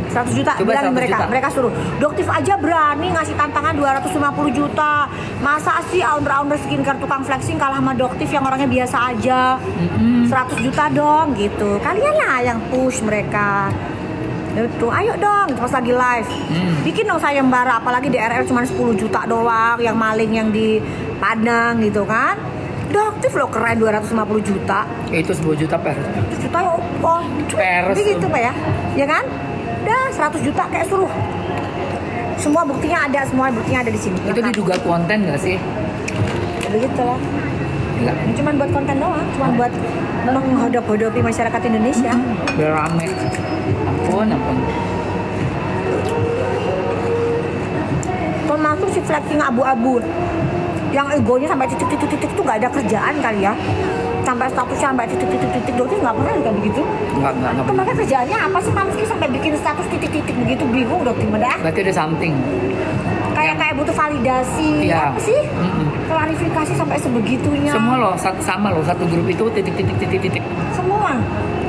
A: 100 juta
B: Coba
A: bilangin
B: 100
A: mereka.
B: juta.
A: Mereka suruh Doktif aja berani ngasih tantangan 250 juta. Masa sih owner skincare tukang flexing kalah sama Doktif yang orangnya biasa aja. 100 juta dong gitu. Kalian lah yang push mereka. Itu ayo dong pas lagi live. Bikin dong sayembara, apalagi di RR cuma 10 juta doang yang maling yang di Padang gitu kan. Doktif lo keren 250 juta.
B: Itu 10 juta per.
A: 100 juta ya oh,
B: Peres
A: jadi gitu
B: tuh.
A: Pak ya. Ya kan? Udah 100 juta kayak suruh. Semua buktinya ada di sini.
B: Itu diduga konten nggak sih?
A: Begitu lah.
B: Gila.
A: Ini cuma buat konten doang, cuma buat menghodop-hodopi masyarakat Indonesia.
B: Biar rame. Ampun.
A: Termasuk si flexing abu-abu yang egonya sampai titik-titik tuh nggak ada kerjaan kali ya. Sampai statusnya sampai titik-titik Doktif nggak pernah kayak begitu.
B: Nggak
A: Kemarin kerjaannya apa sih Mamski sampai bikin status titik-titik begitu, bingung Doktif dah.
B: Berarti ada something.
A: Kayak butuh validasi.
B: Iya.
A: Apa sih? Klarifikasi sampai sebegitunya.
B: Semua loh, sama loh, satu grup itu titik.
A: Semua.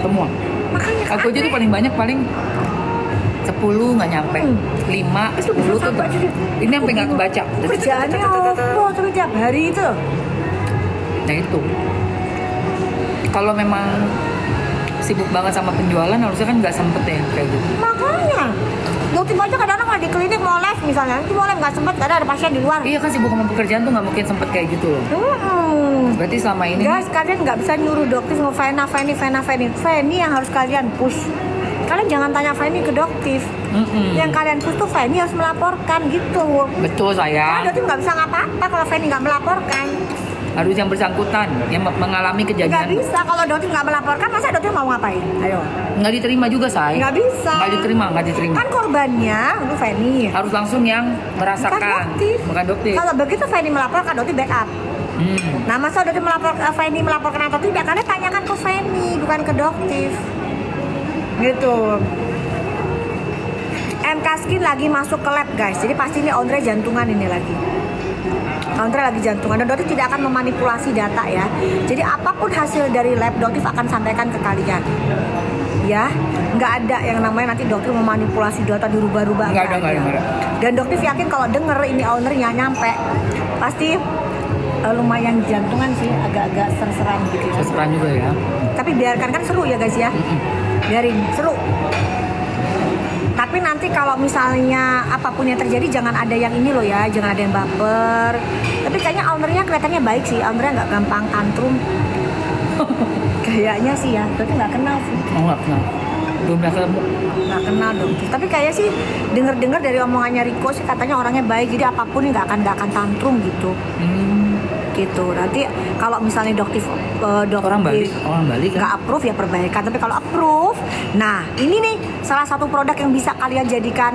B: Semua.
A: Makanya
B: Aku aja tuh paling banyak 10 nggak nyampe. 5, 10 tuh. Ini sampai nggak kebaca.
A: kerjaannya apa terus tiap hari itu.
B: Nah itu. Kalau memang sibuk banget sama penjualan harusnya kan nggak sempet ya kayak gitu.
A: Makanya Doktif aja kadang-kadang kalau di klinik mau live misalnya, itu mau live nggak sempet karena ada pasien di luar.
B: Iya kan sibuk sama pekerjaan tuh nggak mungkin sempet kayak gitu loh. Berarti selama ini
A: Guys, kalian nggak bisa nyuruh Doktif mau Feni yang harus kalian push. Kalian jangan tanya Feni ke Doktif. Yang kalian push tuh Feni harus melaporkan gitu.
B: betul
A: Karena
B: sayang.
A: Doktif nggak bisa ngapa-apa kalau Feni nggak melaporkan.
B: Harus yang bersangkutan yang mengalami
A: Nggak
B: kejadian
A: bisa kalau Doktif nggak melaporkan, masa Doktif mau ngapain? Ayo.
B: nggak diterima juga say.
A: Nggak bisa.
B: Nggak diterima.
A: Kan korbannya itu Feni.
B: Harus langsung yang merasakan. Bukan Doktif.
A: Kalau begitu Feni melaporkan, Doktif backup. Nah, masa Doktif Feni melaporkan atau tidak? Kalian tanyakan ke Feni, bukan ke Doktif. Gitu. MK Skin lagi masuk ke lab guys. Jadi pasti ini owner jantungan ini lagi. Owner lagi jantungan dan Doktif tidak akan memanipulasi data ya. Jadi apapun hasil dari lab Doktif akan sampaikan ke kalian. Ya, nggak ada yang namanya nanti Doktif memanipulasi data dirubah-rubah.
B: Nggak ada.
A: Dan Doktif yakin kalau denger ini ownernya nyampe, pasti lumayan jantungan sih, agak-agak ser-seran gitu ya.
B: Terserah juga ya.
A: Tapi biarkan, kan seru ya guys ya. Biarin, seru. Tapi nanti kalau misalnya apapun yang terjadi jangan ada yang ini loh ya, jangan ada yang baper. Tapi kayaknya ownernya kelihatannya baik sih, ownernya nggak gampang tantrum. Kayaknya sih ya, berarti nggak kenal sih.
B: Oh nggak kenal. Belum pernah ketemu.
A: Nggak kenal dong. Tapi kayak sih dengar dari omongannya Riko sih katanya orangnya baik, jadi apapun nggak akan tantrum gitu. Gitu. Nanti kalau misalnya Doktif
B: Orang Bali kan.
A: nggak approve ya perbaikan, tapi kalau approve, nah ini nih salah satu produk yang bisa kalian jadikan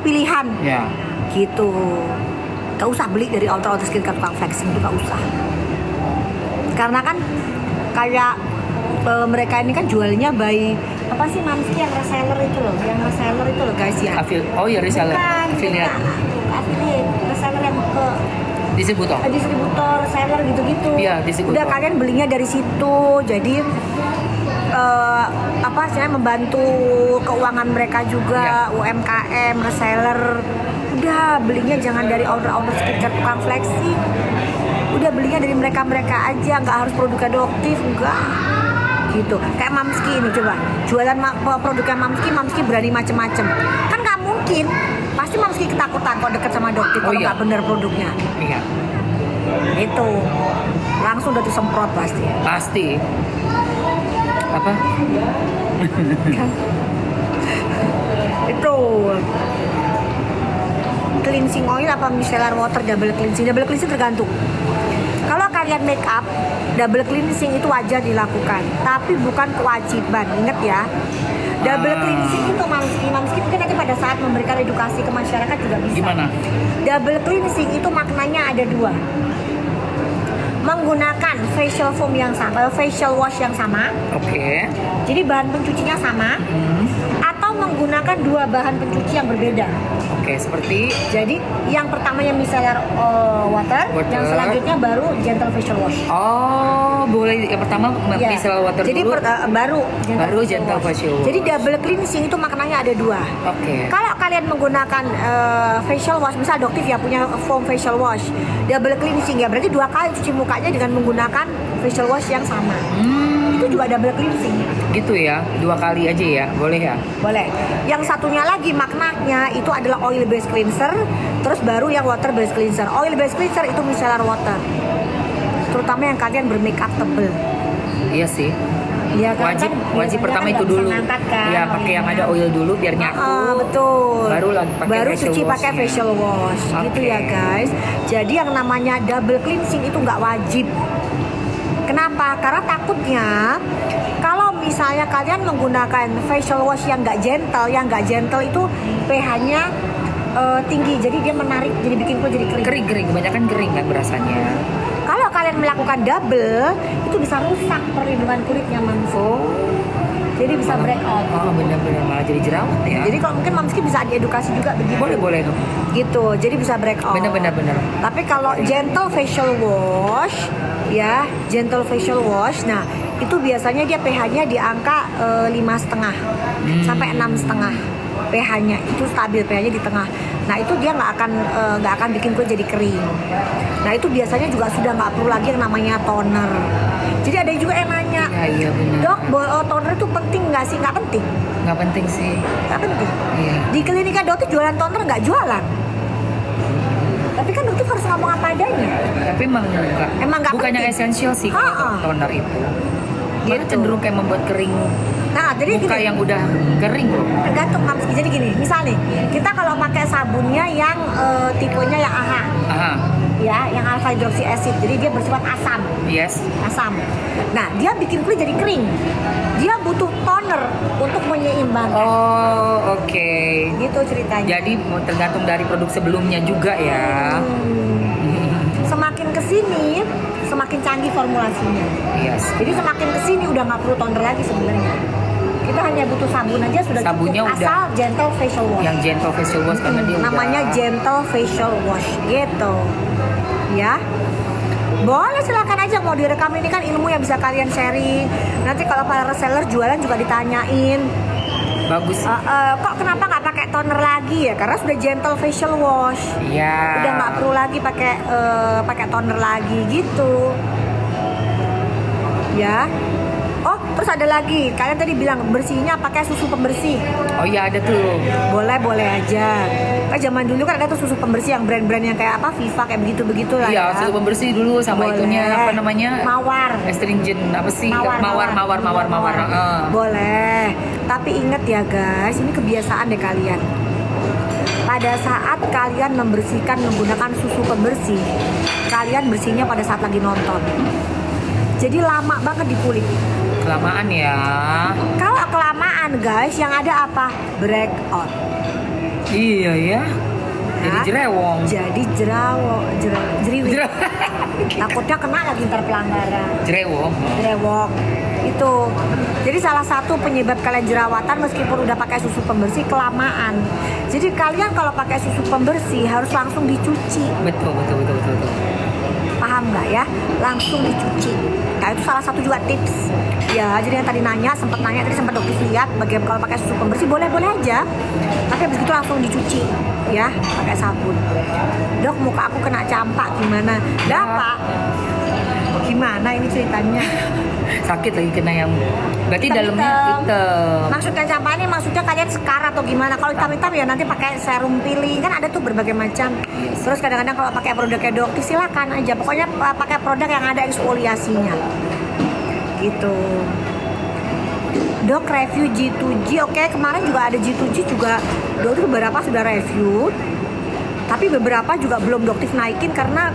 A: pilihan
B: Ya.
A: gitu. Gak usah beli dari Ultra Skincare tukang flexing, itu gak usah, karena kan kayak mereka ini kan jualnya by apa sih Mamski yang reseller itu loh, guys ya.
B: Oh ya reseller.
A: Bukan,
B: Affiliate.
A: affiliate, reseller yang ke
B: Distributor.
A: distributor, seller gitu-gitu.
B: Iya, distributor.
A: Udah kalian belinya dari situ. Jadi saya membantu keuangan mereka juga, UMKM, reseller. Udah belinya jangan dari owner skincare tukang flexing. Udah belinya dari mereka aja, nggak harus produknya Doktif, enggak. gitu. Kayak Mamski ini coba jualan produknya Mamski berani macem-macem. Kan nggak mungkin, pasti Mamski ketakutan kalau deket sama dokter kalau nggak bener produknya.
B: Iya.
A: Itu langsung udah disemprot pasti.
B: Pasti. Apa?
A: Itu cleansing oil apa micellar water double cleansing tergantung. Kalau kalian make up double cleansing itu wajar dilakukan, tapi bukan kewajiban. Ingat ya, double cleansing itu Mamski mungkin nanti pada saat memberikan edukasi ke masyarakat juga bisa.
B: Gimana?
A: Double cleansing itu maknanya ada dua. Menggunakan facial foam yang sama, facial wash yang sama.
B: Oke.
A: Jadi bahan pencucinya sama, atau menggunakan dua bahan pencuci yang berbeda.
B: Oke, seperti
A: Jadi yang pertamanya micellar water, yang selanjutnya baru gentle facial wash.
B: oh, boleh yang pertama
A: Ya.
B: micellar water
A: Jadi
B: dulu.
A: baru
B: Gentle facial wash.
A: Jadi double cleansing itu maknanya ada dua.
B: Oke.
A: Kalau kalian menggunakan facial wash, misal Doktif ya punya foam facial wash, double cleansing ya berarti dua kali cuci mukanya dengan menggunakan facial wash yang sama. Itu juga double cleansing.
B: Gitu ya, 2 kali aja ya, boleh ya?
A: Boleh. Yang satunya lagi maknanya itu adalah oil based cleanser, terus baru yang water based cleanser. Oil based cleanser itu micellar water. Terutama yang kalian bermake up tebel.
B: Iya sih.
A: Iya kan?
B: Wajib
A: biasanya
B: pertama
A: kan
B: itu
A: nggak bisa
B: dulu.
A: ngangkat kan
B: Ya, pakai yang ada oil dulu biar nyaku.
A: Betul.
B: Baru lagi pakai
A: baru
B: facial
A: cuci pakai
B: washnya.
A: facial wash gitu
B: Oke.
A: ya guys. Jadi yang namanya double cleansing itu nggak wajib. Kenapa? Karena takutnya kalau misalnya kalian menggunakan facial wash yang nggak gentle itu pH-nya tinggi, jadi dia menarik, jadi bikin kulit jadi kering.
B: Kering, kebanyakan kering kan berasanya.
A: Kalau kalian melakukan double, itu bisa rusak perlindungan kulitnya Mamso. Jadi bisa breakout.
B: Oh, benar-benar malah jadi jerawat ya.
A: Jadi kalau mungkin Mamski bisa diedukasi juga begitu.
B: boleh dong.
A: Gitu, jadi bisa breakout.
B: Benar.
A: Tapi kalau gentle facial wash, ya gentle facial wash, nah itu biasanya dia pH-nya di angka 5,5 sampai 6,5 pH-nya, itu stabil pH-nya di tengah. Nah itu dia nggak akan bikin kulit jadi kering. Nah itu biasanya juga sudah nggak perlu lagi yang namanya toner. Jadi ada juga yang nanya,
B: Iya benar.
A: Dok, toner itu penting nggak sih? Nggak penting,
B: Nggak penting sih.
A: nggak penting.
B: Iya.
A: Di klinika dokter jualan toner nggak jualan. Tapi kan dokter harus ngomong apa adanya.
B: Tapi
A: Emang nggak
B: bukan yang
A: penting.
B: esensial sih kalau
A: Ha-ha.
B: toner itu. Dia
A: Gitu.
B: cenderung kayak membuat kering
A: Nah, jadi
B: muka
A: gini,
B: yang udah kering loh.
A: tergantung Mamski. Jadi gini, misal nih, kita kalau pakai sabunnya yang tipenya yang AHA,
B: Aha.
A: ya, yang alpha hydroxy acid, jadi dia bersifat asam.
B: Yes.
A: Nah, dia bikin kulit jadi kering. Dia butuh toner untuk menyeimbangkan.
B: Oh, oke.
A: Gitu ceritanya.
B: Jadi tergantung dari produk sebelumnya juga ya.
A: Semakin kesini, semakin canggih formulasinya.
B: Yes.
A: Jadi semakin kesini udah nggak perlu toner lagi sebenarnya. Kita hanya butuh sabun aja sudah
B: Sabunnya
A: cukup,
B: udah-
A: asal gentle facial wash.
B: Yang gentle facial wash karena dia
A: namanya
B: udah
A: gentle facial wash gitu ya. Boleh, silakan aja mau direkam, ini kan ilmu yang bisa kalian sharing. Nanti kalau para reseller jualan juga ditanyain,
B: bagus.
A: kok kenapa nggak pakai toner lagi ya? Karena sudah gentle facial wash,
B: Iya.
A: udah nggak perlu lagi pakai toner lagi gitu ya. Oh, terus ada lagi, kalian tadi bilang bersihnya pakai susu pembersih.
B: Oh iya ada tuh.
A: Boleh aja. Kan zaman dulu kan ada tuh susu pembersih yang brand-brand yang kayak apa, Viva kayak begitu lah
B: Iya,
A: ya.
B: susu pembersih dulu sama
A: Boleh.
B: itunya apa namanya?
A: Mawar.
B: Astringent apa sih?
A: Mawar.
B: Mawar.
A: Boleh. Tapi ingat ya guys, ini kebiasaan deh kalian. Pada saat kalian membersihkan menggunakan susu pembersih, kalian bersihnya pada saat lagi nonton. Jadi lama banget di kulit.
B: Kelamaan ya.
A: Kalau kelamaan guys, yang ada apa? Breakout.
B: Iya ya. Jadi
A: Ya.
B: jerewong.
A: Jadi jeriwing. Takutnya kena lagi ntar pelanggaran.
B: Jerewong.
A: Brewok itu. Jadi salah satu penyebab kalian jerawatan meskipun udah pakai susu pembersih kelamaan. Jadi kalian kalau pakai susu pembersih harus langsung dicuci.
B: Betul.
A: Paham nggak ya? Langsung dicuci. Nah itu salah satu juga tips. Ya, jadi yang tadi sempat nanya tadi sempat dokter lihat bagaimana kalau pakai susu pembersih boleh aja. Tapi habis itu langsung dicuci ya, pakai sabun. Dok, muka aku kena campak gimana? Dapa. Gimana ini ceritanya?
B: Sakit lagi kena yang berarti
A: Hitam-hitam.
B: dalamnya hitam.
A: Maksudnya campak ini maksudnya kalian sekar atau gimana? Kalau hitam-hitam ya nanti pakai serum peeling, kan ada tuh berbagai macam. Terus kadang-kadang kalau pakai produknya dokter silakan aja. Pokoknya pakai produk yang ada eksfoliasinya. Gitu. Dok review G2G, oke kemarin juga ada G2G juga. Dokter beberapa sudah review, tapi beberapa juga belum dokter naikin karena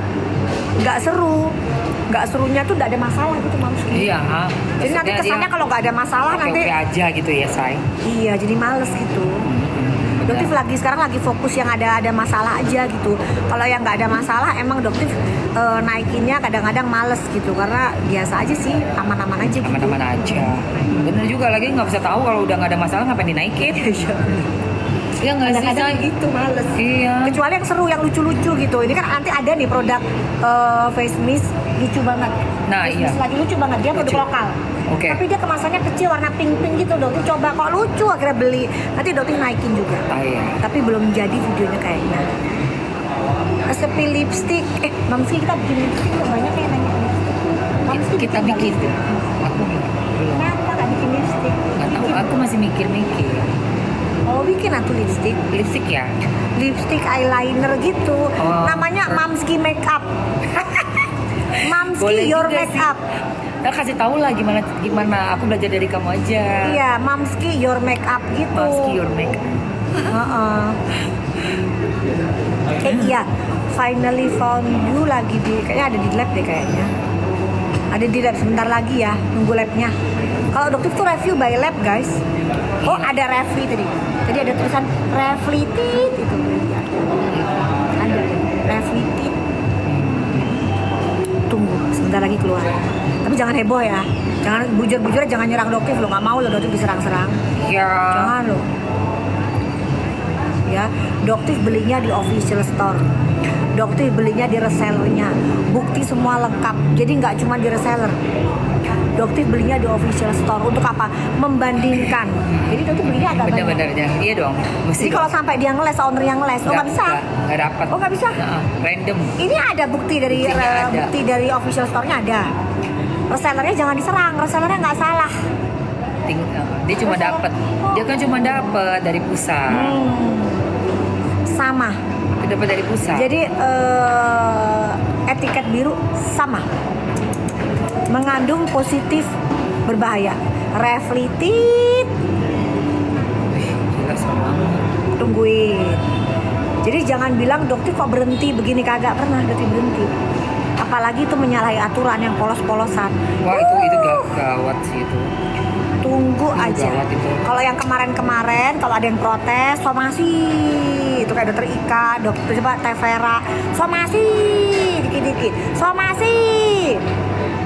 A: nggak seru. Nggak serunya tuh nggak ada masalah gitu Mams.
B: Iya.
A: Jadi nanti kesannya kalau nggak ada masalah nanti
B: oke aja gitu ya, Say.
A: iya jadi males gitu. Dokter lagi sekarang lagi fokus yang ada masalah aja gitu. Kalau yang nggak ada masalah emang dokter naikinnya kadang-kadang males gitu karena biasa aja sih aman-aman aja gitu.
B: Aman-aman aja. Bener juga lagi nggak bisa tahu kalau udah nggak ada masalah ngapain dinaikin. Iya nggak sih,
A: Kadang-kadang
B: Say?
A: gitu males.
B: Iya.
A: Kecuali yang seru yang lucu-lucu gitu. Ini kan nanti ada nih produk face mist lucu banget.
B: Nah,
A: Face
B: iya.
A: mist lagi lucu banget dia produk
B: Lucu.
A: lokal.
B: Oke.
A: Tapi dia kemasannya kecil warna pink-pink gitu dokter coba kok lucu akhirnya beli. Nanti dokter naikin juga.
B: Ah, iya.
A: Tapi belum jadi videonya kayaknya. Sepi lipstick. Mamski kita bikin lipstick kok banyak yang nanya lipstick. Mamski
B: Kita
A: nggak
B: bikin.
A: lipstick?
B: Aku belum.
A: Kenapa nggak bikin lipstick?
B: Nggak tahu.
A: Bikin.
B: Aku masih mikir-mikir.
A: Oh bikin atuh lipstick.
B: Lipstick ya.
A: Lipstick eyeliner gitu.
B: Oh.
A: Namanya Mamski Makeup. Mamski
B: Boleh
A: Your
B: juga sih.
A: Makeup.
B: Nah, kasih tahu lah gimana. Aku belajar dari kamu aja.
A: Iya, Mamski Your Makeup gitu.
B: Maski your make.
A: Heeh. Iya, finally found you lagi kayaknya ada di lab deh kayaknya. Ada di lab sebentar lagi ya, nunggu labnya. Kalau dokter tuh review by lab guys. Oh ada Refli tadi. Tadi ada tulisan Reflitit itu ya. Ada Reflitit. Tunggu sebentar lagi keluar. Tapi jangan heboh ya. Jangan bujur-bujur, jangan nyerang dokter lo. Nggak mau lo dokter diserang-serang.
B: Ya.
A: Jangan lo. Ya, dokter belinya di official store. Dokter belinya di resellernya. Bukti semua lengkap. Jadi nggak cuma di reseller. Dokter belinya di official store untuk apa? Membandingkan. Jadi dokter belinya agak banyak.
B: Bener-bener ya. Iya dong.
A: Jadi kalau sampai dia ngeles, owner yang ngeles, oh nggak bisa.
B: Nggak dapat.
A: Oh nggak bisa.
B: Nah, random.
A: Ini ada bukti dari
B: Buktinya ada.
A: bukti dari official store-nya ada. Resellernya jangan diserang. Resellernya nggak salah.
B: Dia cuma dapat. Dia kan cuma dapat dari pusat.
A: Sama.
B: Dapat dari pusat.
A: Jadi etiket biru sama. Mengandung positif berbahaya. Reflitit.
B: Gila sama.
A: Tungguin. Jadi jangan bilang dokter kok berhenti begini, kagak pernah dokter berhenti. Apalagi itu menyalahi aturan yang polos-polosan.
B: Wah itu gawat sih itu.
A: Tunggu
B: Itu
A: aja.
B: gawat itu.
A: Kalau yang kemarin-kemarin kalau ada yang protes, somasi. Itu kayak dokter Ika, dokter coba Tevera, somasi dikit-dikit. Somasi.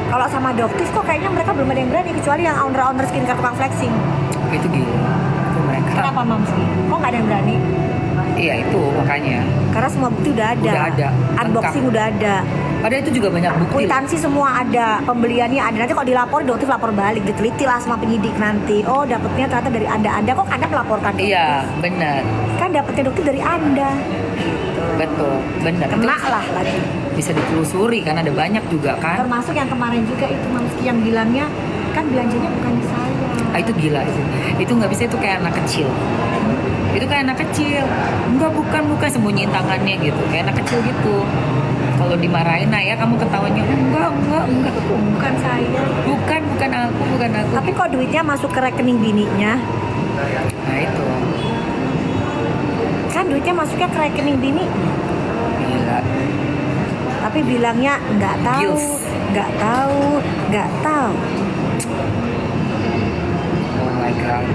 A: Kalau sama dokter kok kayaknya mereka belum ada yang berani kecuali yang owner-owner skincare tukang flexing.
B: Itu gila. Itu mereka.
A: Kenapa Mamski? Kok nggak ada yang berani?
B: Iya itu makanya.
A: Karena semua bukti udah ada.
B: Udah ada.
A: Unboxing
B: Lengkap.
A: udah ada.
B: Padahal itu juga banyak bukti.
A: Kwitansi semua ada, pembeliannya ada. Nanti kalau dilapor, dokter lapor balik, diteliti lah sama penyidik nanti. Oh, dapetnya ternyata dari Anda kok Anda melaporkan?
B: Iya benar.
A: Kan dapetnya dokter dari Anda.
B: Betul. Benar.
A: Kena
B: Itu
A: lah lagi.
B: bisa ditelusuri kan ada banyak juga kan.
A: Termasuk yang kemarin juga itu Mamski yang bilangnya kan belanjanya bukan di saya.
B: Ah, itu gila sih. Itu nggak bisa, itu kayak anak kecil. Itu kayak anak kecil. Enggak, bukan sembunyiin tangannya gitu. Kayak anak kecil gitu. Kalau dimarahin ayah kamu ketawanya enggak.
A: Bukan saya.
B: Bukan aku.
A: Tapi kok duitnya masuk ke rekening bininya?
B: Nah itu
A: Kan duitnya masuknya ke rekening bini.
B: gila.
A: Tapi bilangnya nggak tahu,
B: Gils.
A: nggak tahu, nggak tahu.
B: Oh my god.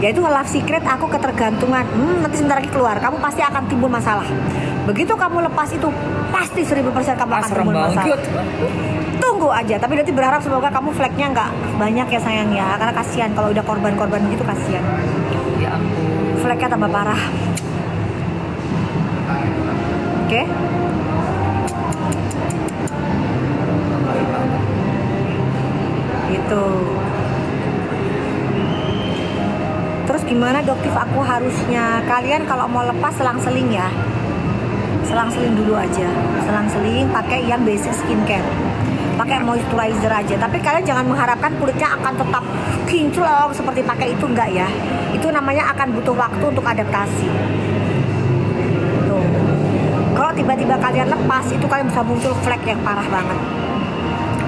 A: Ya itu love secret aku ketergantungan. Nanti sebentar lagi keluar, kamu pasti akan timbul masalah. Begitu kamu lepas itu, pasti 1000% kamu akan
B: Serem
A: timbul masalah.
B: banget.
A: Tunggu aja, tapi nanti berharap semoga kamu flagnya nggak banyak ya sayang ya, karena kasihan kalau udah korban-korban begitu kasihan.
B: Ya ampun.
A: Flagnya tambah parah. Oke? Gitu. Terus gimana dokter aku harusnya? Kalian kalau mau lepas selang-seling ya. Selang-seling dulu aja. Selang-seling pakai yang basic skincare. pakai moisturizer aja. Tapi kalian jangan mengharapkan kulitnya akan tetap kinclong seperti pakai itu, enggak ya. Itu namanya akan butuh waktu untuk adaptasi. Tuh. Kalau tiba-tiba kalian lepas, itu kalian bisa muncul flek yang parah banget.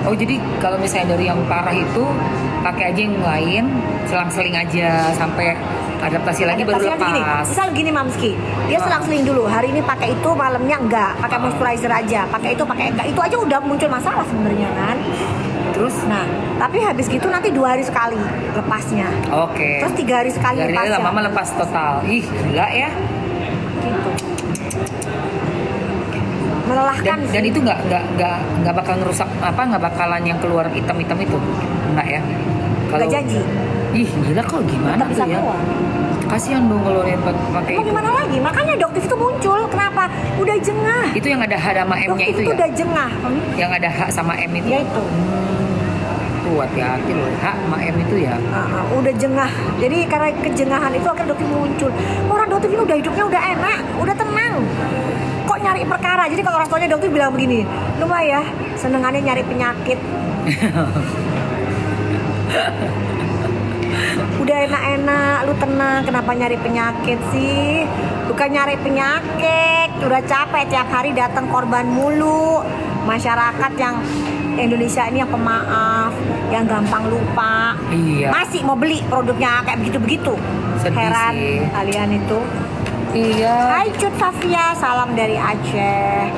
B: Oh jadi kalau misalnya dari yang parah itu pakai aja yang lain, selang-seling aja sampai adaptasi lagi baru
A: Adaptasinya gini,
B: lepas.
A: misal gini Mamski, dia selang-seling dulu. Hari ini pakai itu, malamnya enggak, pakai moisturizer aja. Pakai itu, pakai enggak. Itu aja udah muncul masalah sebenarnya kan.
B: Terus,
A: Nah, tapi habis gitu nanti 2 hari sekali lepasnya.
B: oke.
A: Terus 3 hari sekali
B: Dari
A: lepasnya.
B: lama lepas total. Ih, gila ya.
A: Gitu. Melelahkan
B: Dan
A: sih.
B: itu nggak bakal ngerusak nggak bakalan yang keluar hitam-hitam itu, nggak ya?
A: Nggak janji.
B: Ih, gila kok gimana
A: Tetap bisa
B: tuh ya?
A: keluar.
B: Kasihan dong kalau yang pakai
A: Mau
B: itu.
A: gimana lagi? Makanya Doktif itu muncul. Kenapa? Udah jengah.
B: Itu yang ada H sama M-nya
A: Doktif
B: itu
A: itu
B: ya?
A: udah jengah.
B: Yang ada H sama M itu.
A: Ya itu.
B: Tuh hati-hati loh, H sama M itu ya.
A: Udah jengah. Jadi karena kejengahan itu akhirnya Doktif muncul. Orang Doktif ini udah hidupnya udah enak, udah tenang. Kok nyari perkara? Jadi kalau orang tuanya Doktif bilang begini, lu mah ya senengannya nyari penyakit. Udah enak-enak, lu tenang, kenapa nyari penyakit sih? Bukan nyari penyakit, udah capek tiap hari datang korban mulu. Masyarakat yang Indonesia ini yang pemaaf, yang gampang lupa.
B: Iya.
A: Masih mau beli produknya kayak begitu-begitu.
B: Sedih
A: Heran
B: sih.
A: kalian itu.
B: Iya.
A: Hai Cut Safia, salam dari Aceh.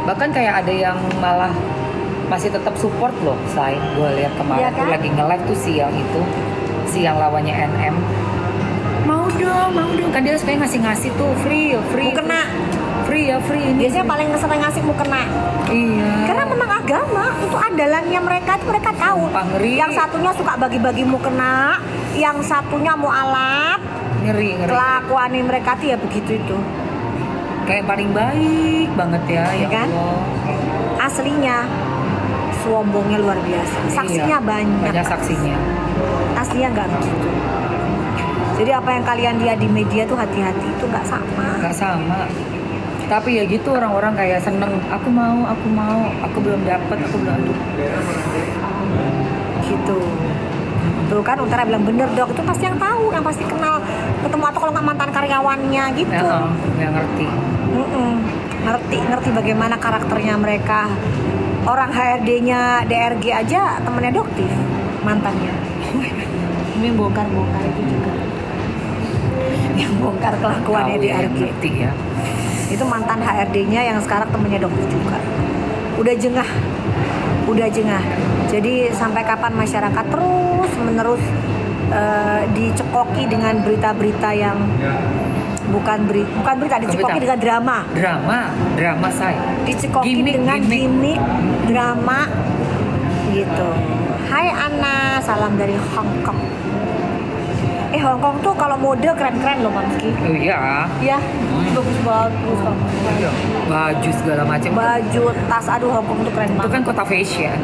B: Bahkan kayak ada yang malah masih tetap support loh, Say. Gue lihat kemarin
A: Iya
B: tuh
A: kan?
B: lagi nge-live tuh si yang lawannya NM. Mau dong. Kan dia supaya ngasih tuh free.
A: Mukena.
B: Free ini.
A: Biasanya paling sering ngasih mukena.
B: Iya.
A: Karena memang agama itu andalannya mereka, itu mereka tahu.
B: Sumpah ngeri.
A: Yang satunya suka bagi-bagi mukena, yang satunya mualaf.
B: ngeri.
A: Kelakuannya mereka tuh ya begitu itu.
B: Kayak paling baik banget ya, ya
A: Kan?
B: Allah.
A: Aslinya sombongnya luar biasa. Saksinya
B: Iya,
A: banyak.
B: banyak saksinya.
A: Aslinya nggak begitu. Jadi apa yang kalian lihat di media tuh hati-hati, itu nggak sama.
B: Gak sama. Tapi ya gitu orang-orang kayak seneng. Aku mau. Aku belum dapat. Aduh.
A: Gitu. Tuh kan Utara bilang bener Dok, itu pasti yang tahu, yang pasti kenal ketemu atau kalau nggak mantan karyawannya gitu.
B: Nggak ngerti.
A: Ngerti bagaimana karakternya mereka. Orang HRD-nya DRG aja temennya Doktif mantannya. Ini yang bongkar itu juga. Yang bongkar kelakuannya
B: Tahu ya,
A: DRG.
B: ngerti ya.
A: Itu mantan HRD-nya yang sekarang temennya Doktif juga. Udah jengah. Jadi sampai kapan masyarakat terus menerus dicekoki dengan berita-berita yang bukan berita, dicekoki dengan drama say. Dicekoki dengan gimmick drama gitu. Hai Anna, salam dari Hong Kong. Hong Kong tuh kalau mode keren-keren loh Mamski.
B: Oh iya.
A: Ya, bagus.
B: Baju segala macam.
A: Baju, tas, aduh Hong Kong tuh keren
B: Itu
A: banget.
B: kan kota fashion.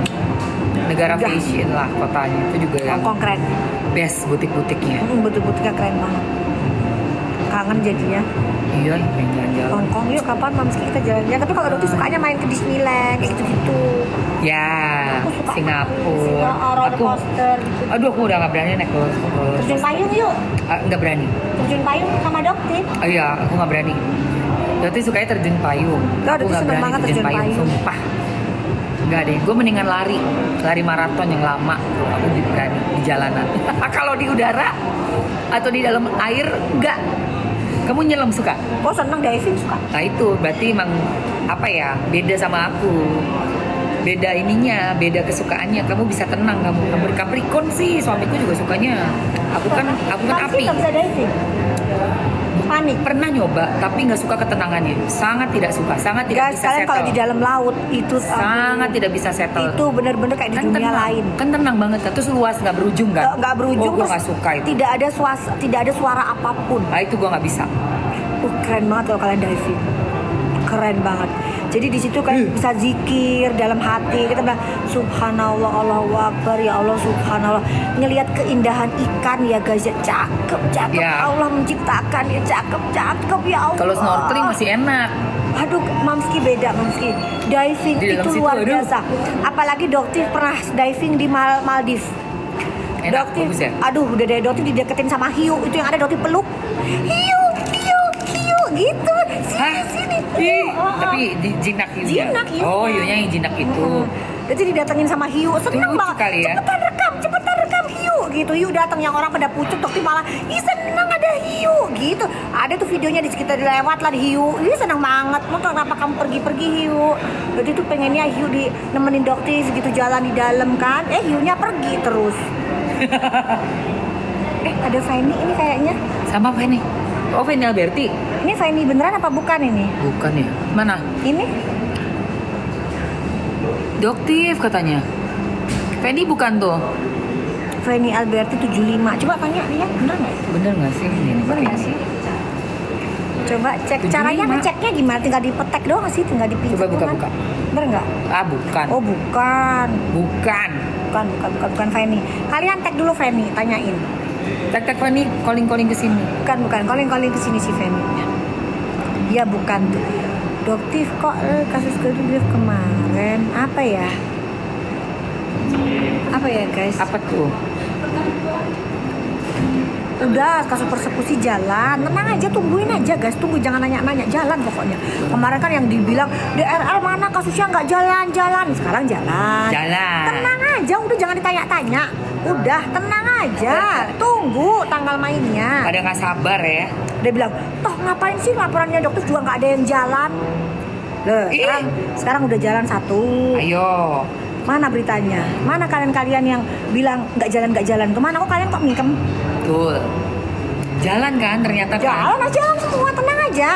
B: Negara
A: Udah.
B: fashion lah kotanya. Itu juga yang
A: Hong Kong keren.
B: best butik-butiknya.
A: Betul-betul keren banget. Kangen jadinya.
B: Iya, pengen jalan-jalan.
A: Hong Kong yuk kapan Mamski kita jalan-jalan. Tapi kalau Dokter sukanya main ke Disneyland kayak gitu-gitu.
B: Ya,
A: Aku suka
B: Singapura.
A: roller
B: Aku,
A: coaster gitu.
B: aduh aku udah nggak berani naik roller
A: Terjun payung yuk.
B: Nggak berani.
A: Terjun payung sama Dokter.
B: Iya, aku nggak berani. Berarti sukanya terjun payung.
A: Loh,
B: Aku
A: Dokter
B: nggak
A: seneng
B: berani
A: banget terjun payung.
B: Sumpah. Nggak deh, gue mendingan lari maraton yang lama. Tuh, aku berani di jalanan. Kalau di udara atau di dalam air nggak. Kamu nyelam suka?
A: Oh seneng diving suka.
B: Nah itu berarti emang apa ya, beda sama aku. Beda ininya, beda kesukaannya. Kamu bisa tenang, kamu Capricorn sih, suamiku juga sukanya. Aku kan api.
A: Nggak bisa diving. Panik.
B: Pernah nyoba tapi nggak suka ketenangannya. Sangat tidak suka, sangat tidak
A: Guys,
B: bisa
A: kalian kalau
B: settle.
A: di dalam laut itu
B: Sangat tidak bisa settle.
A: itu bener-bener kayak di dunia
B: tenang,
A: lain.
B: kan tenang banget kan. Terus luas nggak berujung kan?
A: Nggak berujung.
B: Oh, gue
A: terus
B: nggak suka itu.
A: Tidak ada suara apapun.
B: Nah itu gue nggak bisa.
A: Keren banget kalau kalian diving. Keren banget. Jadi di situ kan bisa zikir dalam hati. Kita bilang subhanallah, Allahu akbar, ya Allah subhanallah. Ngelihat keindahan ikan ya guys, ya cakep
B: Ya.
A: Allah menciptakan ya cakep ya Allah.
B: Kalau snorkeling masih enak.
A: Aduh, Mamski beda, Mamski. Diving
B: Di dalam
A: itu
B: situ,
A: luar
B: aduh.
A: biasa. Apalagi Doktif pernah diving di Maldives.
B: Enak,
A: Doktif,
B: bagus ya?
A: aduh udah deh Doktif dideketin sama hiu. Itu yang ada Doktif peluk. Hiu gitu. Sini.
B: Ih,
A: Oh,
B: tapi di jinak hiunya.
A: Jinak hiunya.
B: Oh, hiunya yang jinak itu.
A: Jadi didatengin sama hiu, seneng
B: Lucu
A: banget.
B: kali ya.
A: Cepetan rekam hiu gitu. Hiu datang yang orang pada pucuk, Doktif malah, ih seneng ada hiu gitu. Ada tuh videonya di sekitar lewat lah di hiu. Ih seneng banget. Mau kenapa kamu pergi hiu? Jadi tuh pengennya hiu di nemenin Doktif gitu jalan di dalam kan. Hiunya pergi terus. Ada Fanny ini kayaknya.
B: Sama apa nih? Oh, Fanny Alberti.
A: Ini Fanny beneran apa bukan ini?
B: Bukan ya? Mana?
A: Ini
B: Doktif katanya. Fanny bukan tuh.
A: Fanny Alberti 75. Coba tanya dia, bener nggak?
B: Bener nggak sih ini?
A: Bener nggak sih? Coba cek.
B: 75.
A: Caranya ngeceknya gimana? Tinggal dipetek doang nggak sih? Tinggal dipijit
B: Coba buka,
A: doang.
B: buka.
A: Bener nggak?
B: Ah, bukan.
A: Oh bukan.
B: Bukan.
A: Bukan Fanny. Kalian tag dulu Fanny, tanyain.
B: Tak Fanny calling ke sini.
A: Bukan. Calling ke sini si Fanny. Ya bukan tuh. Doktif kok kasus kedua kemarin apa ya? Apa ya guys?
B: Apa tuh?
A: Udah kasus persekusi jalan, tenang aja, tungguin aja guys, tunggu, jangan nanya-nanya, jalan pokoknya. Kemarin kan yang dibilang DRL mana kasusnya nggak jalan, sekarang jalan. Tenang aja, udah jangan ditanya-tanya, udah tenang aja, tunggu tanggal mainnya.
B: Pada nggak sabar ya.
A: Dia bilang, toh ngapain sih laporannya dokter juga nggak ada yang jalan. Loh, sekarang udah jalan satu.
B: Ayo.
A: Mana beritanya? Mana kalian-kalian yang bilang nggak jalan? Kemana kok kalian kok mingkem?
B: Betul. Jalan kan ternyata kan.
A: Jalan semua, tenang aja.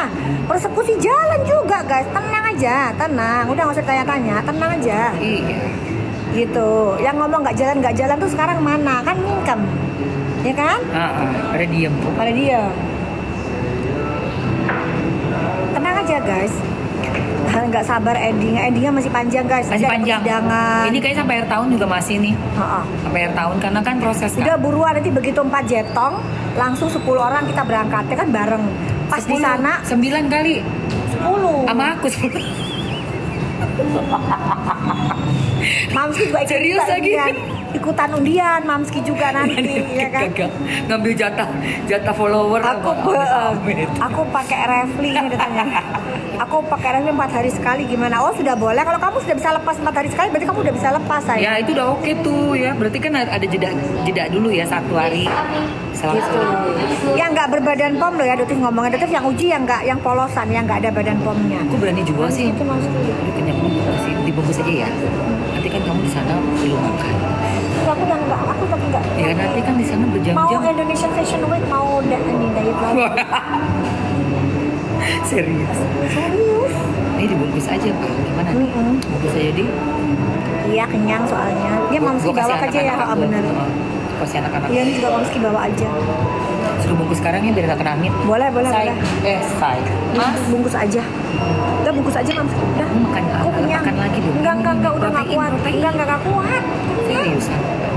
A: Persekusi jalan juga guys, tenang aja, tenang. Udah nggak usah tanya-tanya, tenang aja.
B: Iya.
A: Gitu. Yang ngomong nggak jalan tuh sekarang mana? Kan mingkem, ya kan?
B: Pada diem.
A: Pada dia. Tenang aja guys. Nggak sabar endingnya masih panjang guys.
B: Masih
A: Ada
B: panjang.
A: persidangan.
B: Ini kayak sampai akhir tahun juga masih nih. Sampai akhir tahun karena kan proses
A: Udah
B: kan.
A: buruan, nanti begitu 4 jetong langsung 10 orang kita berangkat ya kan bareng. Pas di
B: 10,
A: sana
B: 9 kali
A: 10.
B: sama aku 10.
A: Mamski juga
B: Serius lagi?
A: ikutan undian Mamski juga nanti ya kan.
B: Gagal. Ngambil jatah follower.
A: Aku pakai refli ini datanya. Aku pakai refli 4 hari sekali gimana? Oh sudah boleh. Kalau kamu sudah bisa lepas 4 hari sekali berarti kamu udah bisa lepas saya.
B: Ya itu udah oke tuh ya. Berarti kan ada jeda dulu ya 1 hari.
A: Gitu. Yang nggak berbadan pom loh ya Dotif ngomongnya. Dotif yang uji yang polosan yang nggak ada badan pomnya.
B: Aku berani juga sih.
A: Itu maksudnya.
B: Aduh kenyang banget sih. Dibungkus aja ya. Nanti kan kamu di sana belum makan.
A: Aku udah nggak. Aku tapi nggak.
B: Ya nanti kan di sana
A: Mau
B: berjam-jam.
A: Indonesian Fashion Week mau diet lagi.
B: Serius.
A: Serius?
B: Ini dibungkus aja Pak. Gimana nih? Bungkus aja di.
A: Iya kenyang soalnya. Dia Mamski
B: Gua kasih
A: bawa aja ya,
B: anak-anak
A: benar.
B: Kasih anak-anak.
A: Iya ini juga Mamski bawa aja.
B: Suruh bungkus sekarang ya biar tak kena angin.
A: Boleh.
B: Say. Mas.
A: Bungkus aja. Udah bungkus aja Mamski. Udah.
B: Makan,
A: Aku kenyang.
B: makan lagi dong.
A: Enggak udah nggak kuat.
B: Protein.
A: Enggak kuat.
B: Serius.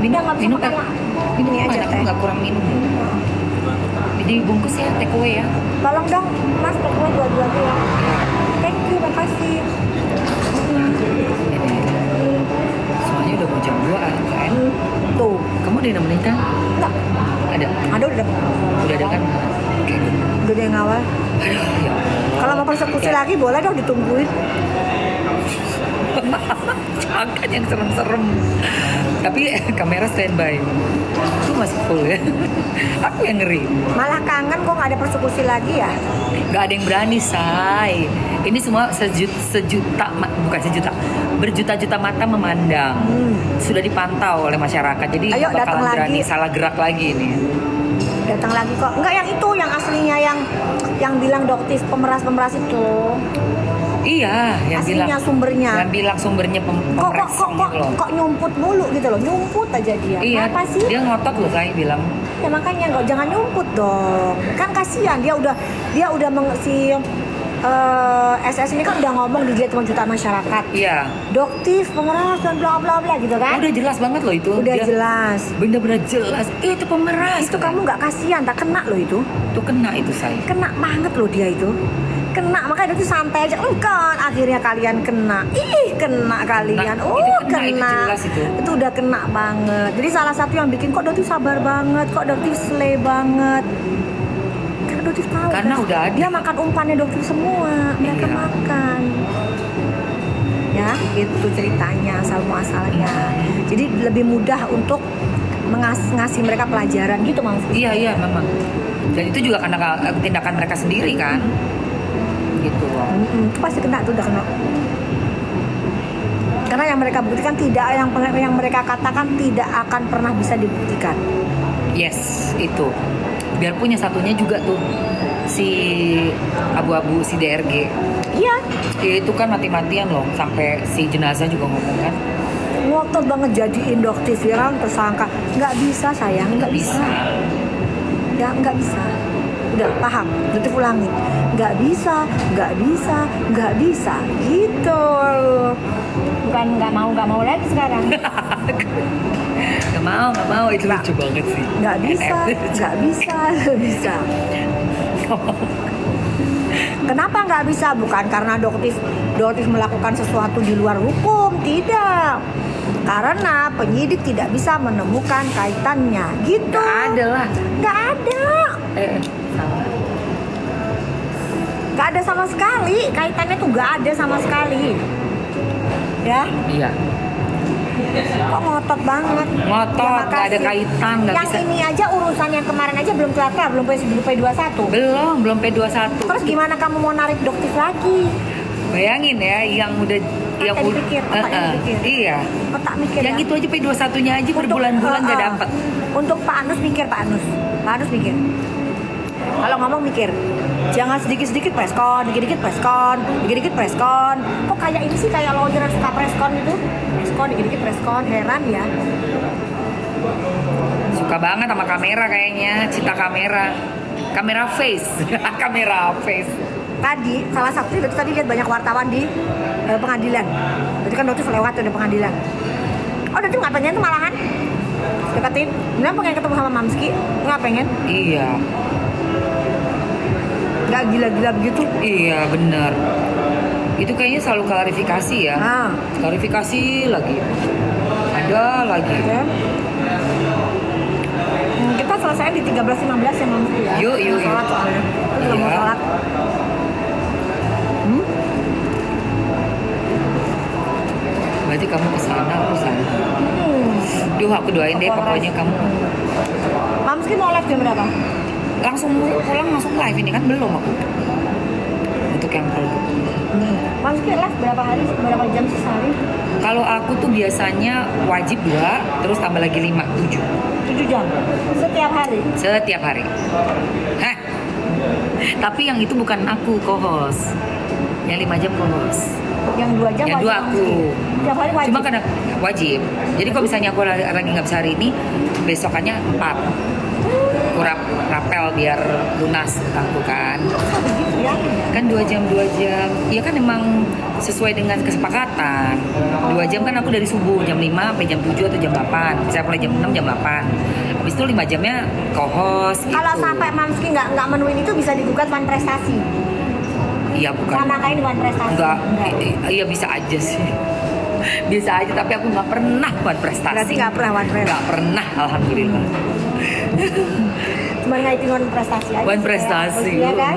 A: Udah nggak bisa
B: Minum
A: makan
B: kan?
A: lah.
B: Minum
A: Ini aja
B: aku
A: teh.
B: nggak kurang minum. Jadi bungkus ya take away ya.
A: Tolong dong Mas, pokoknya dua-dua ya. Thank you, makasih.
B: Soalnya udah mau jam 2 kan.
A: Tuh.
B: Kamu udah nemenin kan?
A: Enggak.
B: Ada.
A: Udah.
B: Udah ada kan? Oke.
A: Udah ada yang ngawal.
B: Aduh, ya.
A: Kalau mau persekusi lagi boleh dong ditungguin.
B: Jangan yang serem-serem. Tapi kamera standby. Itu masih full ya. Aku yang ngeri.
A: Malah kangen kok nggak ada persekusi lagi ya.
B: Gak ada yang berani, Say. Ini semua bukan sejuta, berjuta-juta mata memandang. Sudah dipantau oleh masyarakat. Jadi
A: Ayo,
B: nggak bakalan
A: datang
B: berani
A: lagi.
B: salah gerak lagi ini.
A: Datang lagi kok. Enggak yang itu, yang aslinya yang bilang doktis pemeras itu.
B: Iya, yang
A: Aslinya
B: bilang
A: sumbernya.
B: Yang bilang sumbernya pemeras gitu loh.
A: Kok nyumput mulu gitu loh. Nyumput aja dia.
B: Iya,
A: Kenapa sih?
B: dia ngotot loh saya bilang.
A: Ya makanya jangan nyumput dong. Kan kasihan dia udah SS ini kan udah ngomong dilihat sama jutaan masyarakat.
B: Iya.
A: Doktif, pemeras dan bla bla bla gitu kan.
B: Udah jelas banget loh itu.
A: Udah
B: Dia
A: jelas.
B: Bener-bener jelas. Itu pemeras.
A: Itu kamu nggak kasihan, tak kena loh itu.
B: Tuh kena itu saya.
A: Kena banget loh dia itu. Kena, makanya itu santai aja. Enggak, akhirnya kalian kena. Ih, kena kalian.
B: Nah, itu kena, itu jelas itu.
A: Itu udah kena banget. Jadi salah satu yang bikin kok Dotif sabar banget, kok Dotif slay banget. Karena Dotif tahu.
B: Karena
A: kan,
B: udah ada.
A: dia makan umpannya Dotif semua. Mereka
B: Iya.
A: makan. Ya, itu ceritanya asal muasalnya. Jadi lebih mudah untuk ngasih mereka pelajaran gitu Mas.
B: Iya memang. Dan itu juga karena tindakan mereka sendiri kan. Gitu.
A: Itu pasti kena tuh, udah kena. Karena yang mereka buktikan tidak, yang mereka katakan tidak akan pernah bisa dibuktikan.
B: Yes, itu. Biar punya satunya juga tuh si abu-abu si DRG.
A: Iya,
B: Itu kan mati-matian loh, sampai si jenazah juga ngomong kan.
A: ngotot banget jadiin Doktif ya kan, tersangka. Nggak bisa sayang, nggak bisa. Ya nggak bisa. Udah paham, Doktif ulangin. Nggak bisa, nggak bisa, nggak bisa. Gitu. Bukan nggak mau lagi sekarang.
B: Gak mau, itu lucu banget sih.
A: Nggak bisa, nggak bisa, nggak bisa. Kenapa nggak bisa? Bukan karena Doktif melakukan sesuatu di luar hukum, tidak. Karena penyidik tidak bisa menemukan kaitannya, gitu.
B: Gak ada lah.
A: Nggak ada.
B: Salah.
A: Nggak ada sama sekali. Kaitannya tuh nggak ada sama sekali. Ya,
B: Iya.
A: kok ngotot banget.
B: Ngotot,
A: Ya,
B: gak ada
A: makasih.
B: kaitan, gak
A: Yang
B: bisa.
A: ini aja urusan yang kemarin aja belum kelar, belum P21.
B: Belum P21.
A: Terus gimana kamu mau narik Doktif lagi?
B: Bayangin ya, yang udah yang
A: Otaknya dipikir, otaknya dipikir.
B: Iya.
A: Otak mikir
B: Yang
A: ya.
B: itu aja P21-nya aja berbulan-bulan gak dapet.
A: Untuk Pak Anus mikir, Pak Anus mikir. Kalau ngomong mikir, jangan sedikit-sedikit preskon, dikit-dikit preskon, dikit-dikit preskon. Kok kayak ini sih, kayak lawyer yang suka preskon gitu? Preskon, dikit-dikit preskon, heran ya.
B: Suka banget sama kamera kayaknya, cinta kamera. Kamera face. Kamera face.
A: Tadi, salah satu itu tadi lihat banyak wartawan di pengadilan. Berarti kan Doktif lewat tuh di pengadilan. Oh, Doktif nggak pengen tuh malahan deketin. Kenapa pengen ketemu sama Mamski? Nggak pengen?
B: Iya.
A: Nggak gila-gila begitu?
B: Iya bener. Itu kayaknya selalu klarifikasi ya.
A: Nah.
B: Klarifikasi lagi. Ada lagi.
A: Ya. Kita selesai di 13-15 ya Mamski ya.
B: Yuk.
A: Sholat soalnya. Terus juga mau
B: Iya.
A: sholat.
B: Berarti kamu kesana, aku sana. Duh, aku doain deh pokoknya kamu
A: Mamski mau live jam berapa?
B: langsung pulang langsung live ini kan belum aku. Untuk yang produk.
A: Mamski live berapa jam sih sehari?
B: Kalau aku tuh biasanya wajib 2, terus tambah lagi 5, 7.
A: 7 jam? Setiap hari?
B: Setiap hari. Hah? Tapi yang itu bukan aku co-host. Yang 5 jam co-host.
A: Yang 2 jam
B: Yang
A: wajib
B: 2 aku.
A: Mamski? Setiap hari wajib?
B: Cuma karena wajib. Jadi kalau misalnya aku lagi nggak bisa hari ini, besokannya 4. Kurap rapel biar lunas aku kan.
A: Begitu ya?
B: Kan 2 jam. Iya kan emang sesuai dengan kesepakatan. 2 jam kan aku dari subuh jam 5 sampai jam 7 atau jam 8. Bisa mulai jam 6 jam 8. Habis itu 5 jamnya co-host gitu.
A: Kalau sampai Mamski nggak menuin itu bisa digugat Wan Prestasi.
B: Iya bukan.
A: Sama kayak Wan Prestasi.
B: Enggak. Iya bisa aja sih. Bisa aja tapi aku nggak pernah buat prestasi.
A: Berarti nggak pernah Wan Prestasi.
B: Nggak pernah, alhamdulillah.
A: Cuma ngaitin Wan Prestasi aja.
B: Wan
A: sih,
B: prestasi.
A: Iya kan?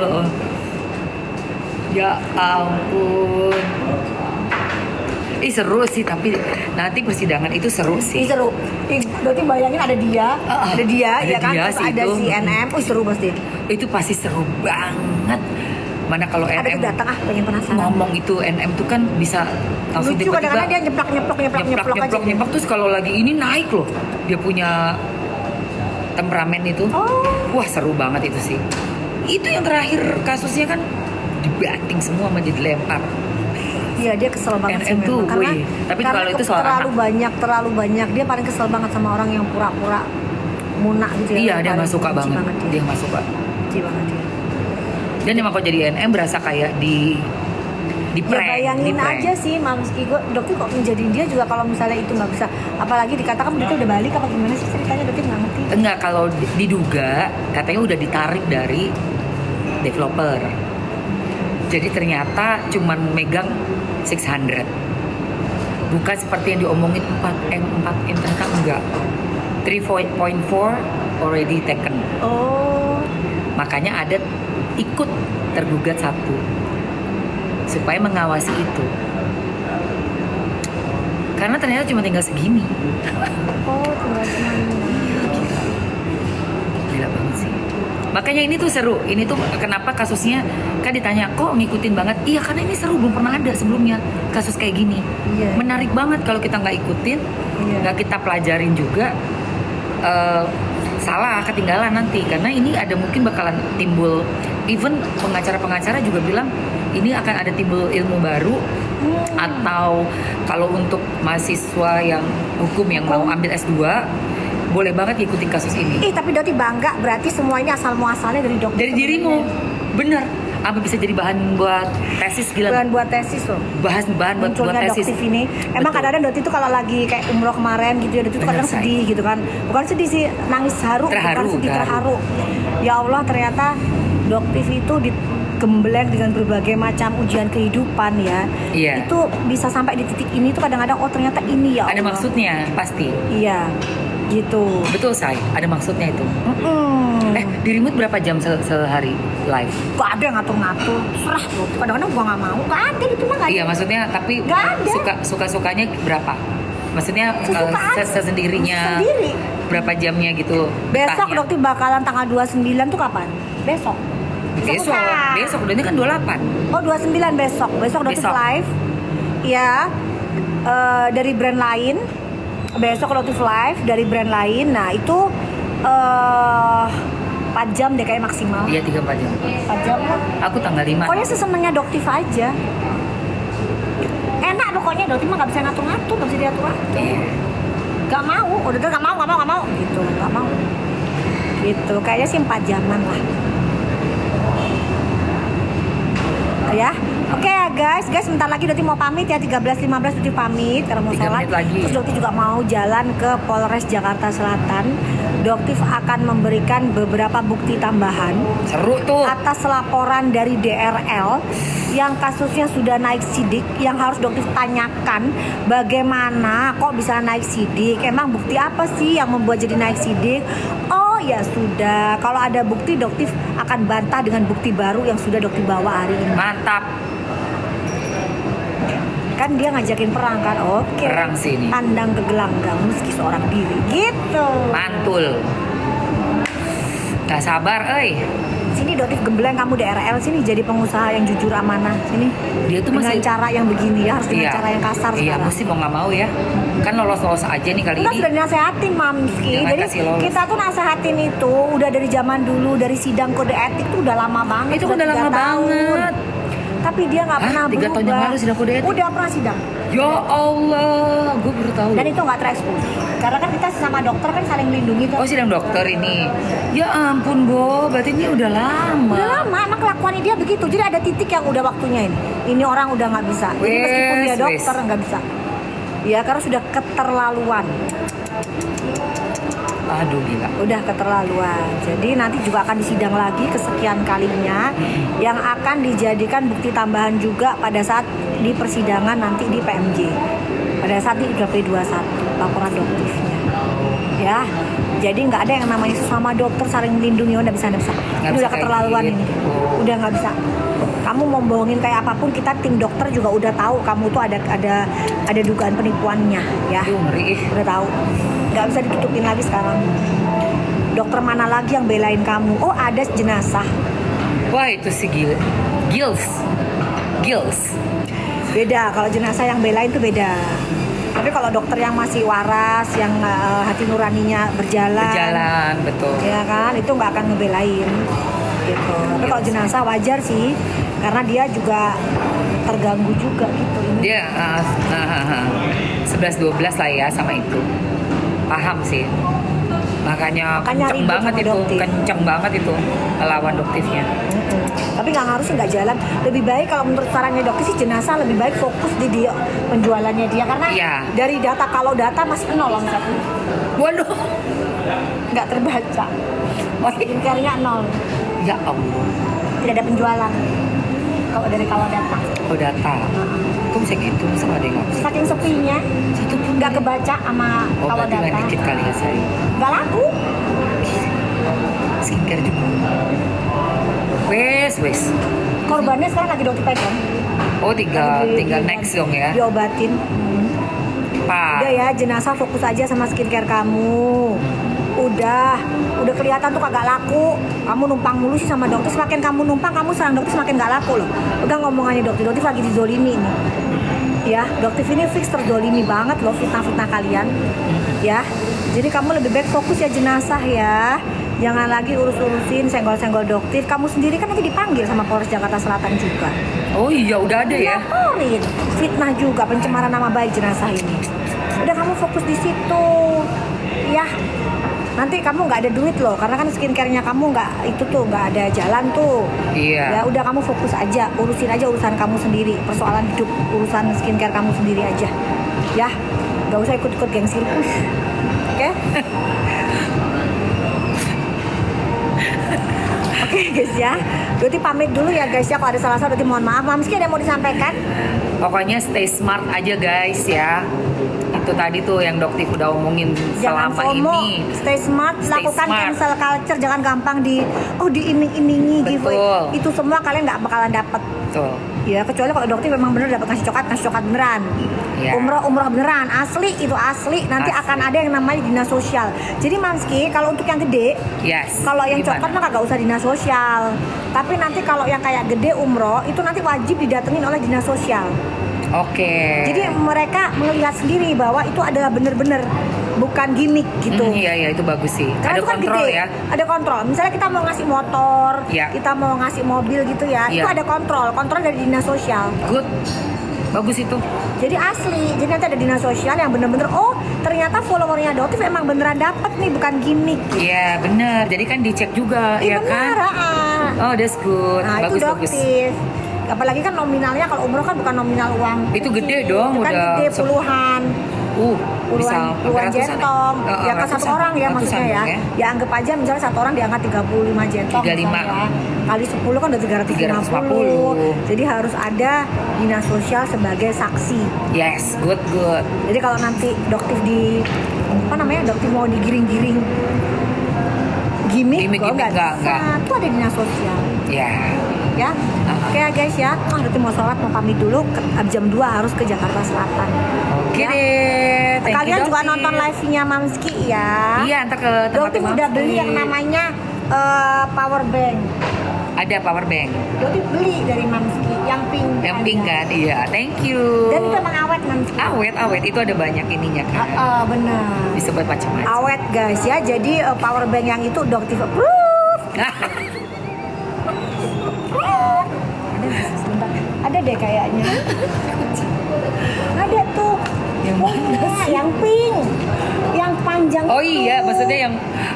B: Ya ampun. Seru sih tapi nanti persidangan itu seru sih.
A: Ih, seru. Berarti bayangin ada dia,
B: ada
A: ya kan?
B: dia
A: Terus
B: sih
A: ada
B: itu.
A: si NM. Seru pasti.
B: Itu pasti seru banget. Mana kalau
A: Ada
B: NM
A: tuh datang pengen penasaran.
B: ngomong itu NM tuh kan bisa langsung
A: Lucu
B: tiba-tiba
A: kadang-kadang dia nyeplak aja.
B: terus kalau lagi ini naik loh. Dia punya temperamen itu.
A: Oh.
B: Wah seru banget itu sih. Itu yang terakhir kasusnya kan dibanting semua sama dia dilempar.
A: Iya dia kesel banget sih
B: NM tuh,
A: memang. Karena,
B: wih. Tapi
A: karena
B: kalau itu soal
A: terlalu banyak dia paling kesel banget sama orang yang pura-pura munak gitu ya.
B: Iya dia
A: Paling
B: nggak suka
A: benci
B: banget. Dia nggak suka.
A: Benci banget dia.
B: Dan emang kalau jadi NM berasa kayak di
A: Ya
B: prank,
A: bayangin
B: di prank.
A: aja sih Mamski, gue dokter kok menjadi dia juga kalau misalnya itu nggak bisa, apalagi dikatakan dia udah balik apa gimana sih ceritanya, dokter nggak ngerti.
B: Enggak, kalau diduga katanya udah ditarik dari developer. Jadi ternyata cuman megang 600. Bukan seperti yang diomongin 4M ternyata enggak. 3.4 already taken.
A: Oh,
B: Makanya ada ikut tergugat satu supaya mengawasi itu. Karena ternyata cuma tinggal segini.
A: tinggal cuman.
B: Gila banget sih. Makanya ini tuh seru. Ini tuh kenapa kasusnya kan ditanya kok ngikutin banget. Iya karena ini seru, belum pernah ada sebelumnya kasus kayak gini.
A: Iya.
B: Menarik banget kalau kita nggak ikutin,
A: Iya.
B: nggak kita pelajarin juga. Salah, ketinggalan nanti. Karena ini ada mungkin bakalan timbul, even pengacara-pengacara juga bilang ini akan ada timbul ilmu baru. Atau kalau untuk mahasiswa yang hukum yang mau ambil S2, boleh banget ikutin kasus ini.
A: Tapi Doti bangga, berarti semuanya asal muasalnya dari dokter.
B: Dari dirimu, bener. Apa bisa jadi bahan buat tesis, gila.
A: Bukan buat tesis loh.
B: Bahan buat
A: Munculnya
B: tesis.
A: Doktif ini. Emang
B: Betul.
A: kadang-kadang Doti tuh kalau lagi kayak umroh kemarin gitu ya, Doti tuh kadang
B: Bener, say.
A: sedih gitu kan. Bukan sedih sih, nangis haru,
B: Terharu,
A: bukan sedih,
B: terharu.
A: terharu. Ya Allah, ternyata Doktif itu digembleng dengan berbagai macam ujian kehidupan ya.
B: Iya.
A: Itu bisa sampai di titik ini tuh kadang-kadang oh ternyata ini ya
B: Ada
A: Allah.
B: maksudnya, pasti.
A: Iya. Gitu.
B: Betul, say. Ada maksudnya itu.
A: Mm-mm.
B: Dirimu berapa jam sehari live?
A: Gak ada yang ngatur-ngatur, serah loh. Kadang-kadang gua nggak mau, gak ada gitu mah nggak ada.
B: Iya, maksudnya tapi
A: Nggak ada.
B: suka-sukanya berapa? Maksudnya
A: Sesukaan.
B: sesendirinya
A: Sendiri.
B: berapa jamnya gitu?
A: Besok
B: betahnya?
A: Dokter bakalan tanggal 29 tuh kapan? Besok.
B: Besok, besok udah ini kan 28.
A: Oh 29 besok. Besok Dokter
B: Besok.
A: live. Ya. Dari brand lain. Besok Dokter live dari brand lain. Nah itu 4 jam deh kayak maksimal.
B: Iya, 3-4 jam.
A: 4 jam lah.
B: Aku tanggal 5.
A: Pokoknya sesenengnya Doktif aja. Enak pokoknya Doktif mah gak bisa ngatur-ngatur, gak bisa diatur-atur.
B: Iya.
A: Gak mau, udah gak mau gitu, gak mau gitu, kayaknya sih 4 jaman lah ya. Oke ya guys, sebentar lagi Doti mau pamit ya, 13.15 Doti pamit karena mau
B: 3
A: sholat.
B: menit lagi.
A: Terus Doti juga mau jalan ke Polres Jakarta Selatan. Doktif akan memberikan beberapa bukti tambahan
B: Seru tuh.
A: atas laporan dari DRL yang kasusnya sudah naik sidik, yang harus Doktif tanyakan bagaimana kok bisa naik sidik, emang bukti apa sih yang membuat jadi naik sidik. Oh ya sudah, kalau ada bukti Doktif akan bantah dengan bukti baru yang sudah Doktif bawa hari ini.
B: Mantap.
A: Kan dia ngajakin perang kan, oke.
B: Perang sih ini.
A: Tandang ke gelanggang meski seorang diri, gitu.
B: Mantul. Gak sabar,
A: Sini Doktif gembleng kamu DRL, sini jadi pengusaha yang jujur amanah, sini.
B: Dia tuh
A: dengan
B: masih
A: cara yang begini ya, harus dengan cara yang kasar
B: Iya,
A: sekarang.
B: mesti mau nggak mau ya. Kan lolos-lolos aja nih kali
A: Kita
B: ini.
A: sudah dinasehatin Mamski.
B: Jangan
A: Jadi
B: kasih lolos.
A: kita tuh nasehatin itu udah dari zaman dulu, dari sidang kode etik tuh udah lama banget.
B: Itu udah
A: 3
B: lama
A: tahun.
B: banget.
A: Tapi dia nggak
B: Hah,
A: pernah
B: 3
A: berubah.
B: tahun yang lalu sidang kode etik?
A: Udah pernah sidang.
B: Ya Allah, gue baru tahu.
A: Dan itu nggak terekspos. Karena kan kita sama dokter kan saling melindungi tuh.
B: Oh, sidang dokter ini. Ya ampun, Bo, berarti ini udah lama.
A: Udah lama, emang kelakuannya dia begitu. Jadi ada titik yang udah waktunya ini. Ini orang udah nggak bisa. Jadi meskipun dia
B: Wes,
A: dokter
B: wes.
A: nggak bisa. Ya karena sudah keterlaluan.
B: Aduh, gila.
A: Udah keterlaluan. Jadi nanti juga akan disidang lagi kesekian kalinya yang akan dijadikan bukti tambahan juga pada saat di persidangan nanti di PMJ. Pada saat di IP21 laporan doktifnya. Ya. Jadi nggak ada yang namanya sesama dokter saling melindungi, udah bisa.
B: Nggak
A: Ini
B: bisa
A: udah
B: kayak
A: keterlaluan
B: gitu.
A: ini. Udah nggak bisa. Kamu mau bohongin kayak apapun, kita tim dokter juga udah tahu kamu tuh ada dugaan penipuannya ya.
B: Aduh, ngeri.
A: Udah tahu, nggak bisa ditutupin lagi sekarang. Dokter mana lagi yang belain kamu? Oh ada jenazah.
B: Wah, itu si Gils.
A: Beda, kalau jenazah yang belain tuh beda. Tapi kalau dokter yang masih waras, yang hati nuraninya
B: Berjalan, betul.
A: ya kan, itu nggak akan ngebelain. Gitu. Tapi kalau jenazah wajar sih, karena dia juga terganggu juga gitu.
B: Dia 11-12 lah ya sama itu. Paham sih. Makanya kenceng
A: ribut
B: banget
A: sama
B: itu,
A: dokter.
B: kenceng banget itu lawan doktifnya.
A: Tapi nggak ngaruh sih, nggak jalan. Lebih baik kalau menurut sarannya dokter sih jenazah lebih baik fokus di dia penjualannya dia, karena
B: Iya.
A: dari data, kalau data masih nol omsetnya,
B: Waduh.
A: nggak terbaca.
B: Oh,
A: Skincare-nya nol,
B: ya Allah.
A: tidak ada penjualan kalau dari kawal data.
B: Oh data. Kok bisa gitu? Masa nggak ada yang ngaku?
A: Saking sepinya
B: Satu pun
A: nggak kebaca sama
B: Oh
A: kawal
B: berarti nggak
A: data,
B: dikit kali ya saya.
A: nggak laku.
B: Skincare juga. Wes.
A: Korbannya sekarang lagi dokter pegang.
B: Oh tinggal
A: Lagi
B: next dong ya.
A: diobatin.
B: Pak.
A: Udah ya, jenazah fokus aja sama skincare kamu. Udah kelihatan tuh kagak laku. Kamu numpang mulu sih sama dokter. Semakin kamu numpang, kamu serang dokter semakin gak laku loh. Udah ngomongannya dokter lagi dizolimi nih. Ya, dokter ini fix terzolimi banget loh fitnah-fitnah kalian. Ya, jadi kamu lebih baik fokus ya jenazah ya. Jangan lagi urus-urusin senggol-senggol dokter. Kamu sendiri kan nanti dipanggil sama Polres Jakarta Selatan juga.
B: Oh iya udah ada ya.
A: Laporin. Fitnah juga, pencemaran nama baik jenazah ini. Udah kamu fokus di situ. Ya. Nanti kamu nggak ada duit loh, karena kan skincare-nya kamu nggak ada jalan tuh.
B: Iya.
A: Ya udah kamu fokus aja, urusin aja urusan kamu sendiri, persoalan hidup, urusan skincare kamu sendiri aja. Ya, nggak usah ikut-ikut geng sirkus. Oke? Oke guys ya, berarti pamit dulu ya guys ya. Kalau ada salah-salah berarti mohon maaf. Mamski ada yang mau disampaikan?
B: Pokoknya stay smart aja guys ya. Itu tadi tuh yang dokter udah omongin
A: Jangan
B: selama
A: FOMO,
B: ini.
A: stay smart, lakukan
B: smart.
A: cancel culture, jangan gampang diiming-imingi giveaway.
B: Betul.
A: Itu semua kalian nggak bakalan dapet.
B: Tuh.
A: Ya kecuali kalau dokter memang bener dapat ngasih coklat beneran.
B: Ya.
A: Umroh beneran, asli itu asli. Nanti
B: Asli.
A: akan ada yang namanya dinas sosial. Jadi Mamski, kalau untuk yang gede,
B: Yes.
A: kalau yang
B: Gimana?
A: coklat mah kagak usah dinas sosial. Tapi nanti kalau yang kayak gede umroh itu nanti wajib didatengin oleh dinas sosial.
B: Oke.
A: Jadi mereka melihat sendiri bahwa itu adalah bener-bener bukan gimmick gitu.
B: Iya itu bagus sih.
A: Karena
B: Ada
A: itu kan
B: kontrol
A: gede,
B: ya.
A: ada kontrol. Misalnya kita mau ngasih motor,
B: Iya.
A: kita mau ngasih mobil gitu ya,
B: Iya.
A: itu ada kontrol dari dinas sosial.
B: Good. Bagus itu.
A: Jadi asli, jadi nanti ada dinas sosial yang bener-bener, oh ternyata followernya Dotif emang beneran dapet nih, bukan gimmick.
B: Iya bener. Jadi kan dicek juga
A: Iya
B: ya
A: bener,
B: kan. Oh that's good.
A: Nah
B: bagus
A: itu
B: bagus.
A: Dotif. Apalagi kan nominalnya, kalau umroh kan bukan nominal uang.
B: Itu gede
A: kecil.
B: dong,
A: Itu kan
B: udah
A: gede puluhan.
B: Bisa
A: Puluhan jentong. Ya kan satu orang ya maksudnya ya.
B: Ya.
A: Ya anggap aja misalnya satu orang diangkat 35 jentong
B: 35.
A: misalnya. Kali 10 kan udah 350.
B: 350.
A: Jadi harus ada dinas sosial sebagai saksi.
B: Yes, good.
A: Jadi kalau nanti dokter dokter mau digiring-giring gimmick, kok
B: Gimmick, enggak.
A: Satu ada dinas sosial.
B: Ya.
A: Ya. Oke ya guys ya. Dokter mau sholat, mau pamit dulu. Jam 2 harus ke Jakarta Selatan.
B: Oke
A: Ya.
B: deh. Thank you,
A: Kalian juga
B: Dokter.
A: nonton live-nya Mamski ya.
B: Iya, entar ke tempat
A: Dokter udah beli yang namanya power bank.
B: Ada power bank.
A: Dokter beli dari Mamski yang pink.
B: Yang pink kan? Iya, thank you.
A: Dan itu emang awet Mamski.
B: Awet itu ada banyak ininya kan.
A: Benar.
B: Bisa buat macam-macam.
A: Awet guys ya. Jadi power bank yang itu Dokter approve. Sebentar. Ada deh kayaknya. Ada tuh.
B: Yang mana sih?
A: Yang pink. Yang panjang.
B: Oh
A: itu.
B: iya, maksudnya yang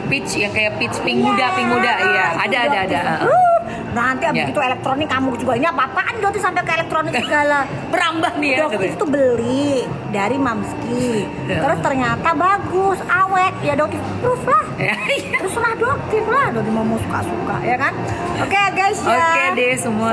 B: peach, yang kayak peach pink muda. Iya,
A: itu
B: ada.
A: Dokter. Nanti abis
B: Ya.
A: itu elektronik kamu juga ini apa-apaan Dokter sampai ke elektronik segala.
B: Berambah nih ya.
A: Dokter itu beli dari Mamski. Terus ternyata bagus, awet. Ya Dokter proof lah.
B: Iya.
A: Terserah Dokter lah. Dokter mau suka-suka ya kan. Oke guys ya.
B: Oke deh semua.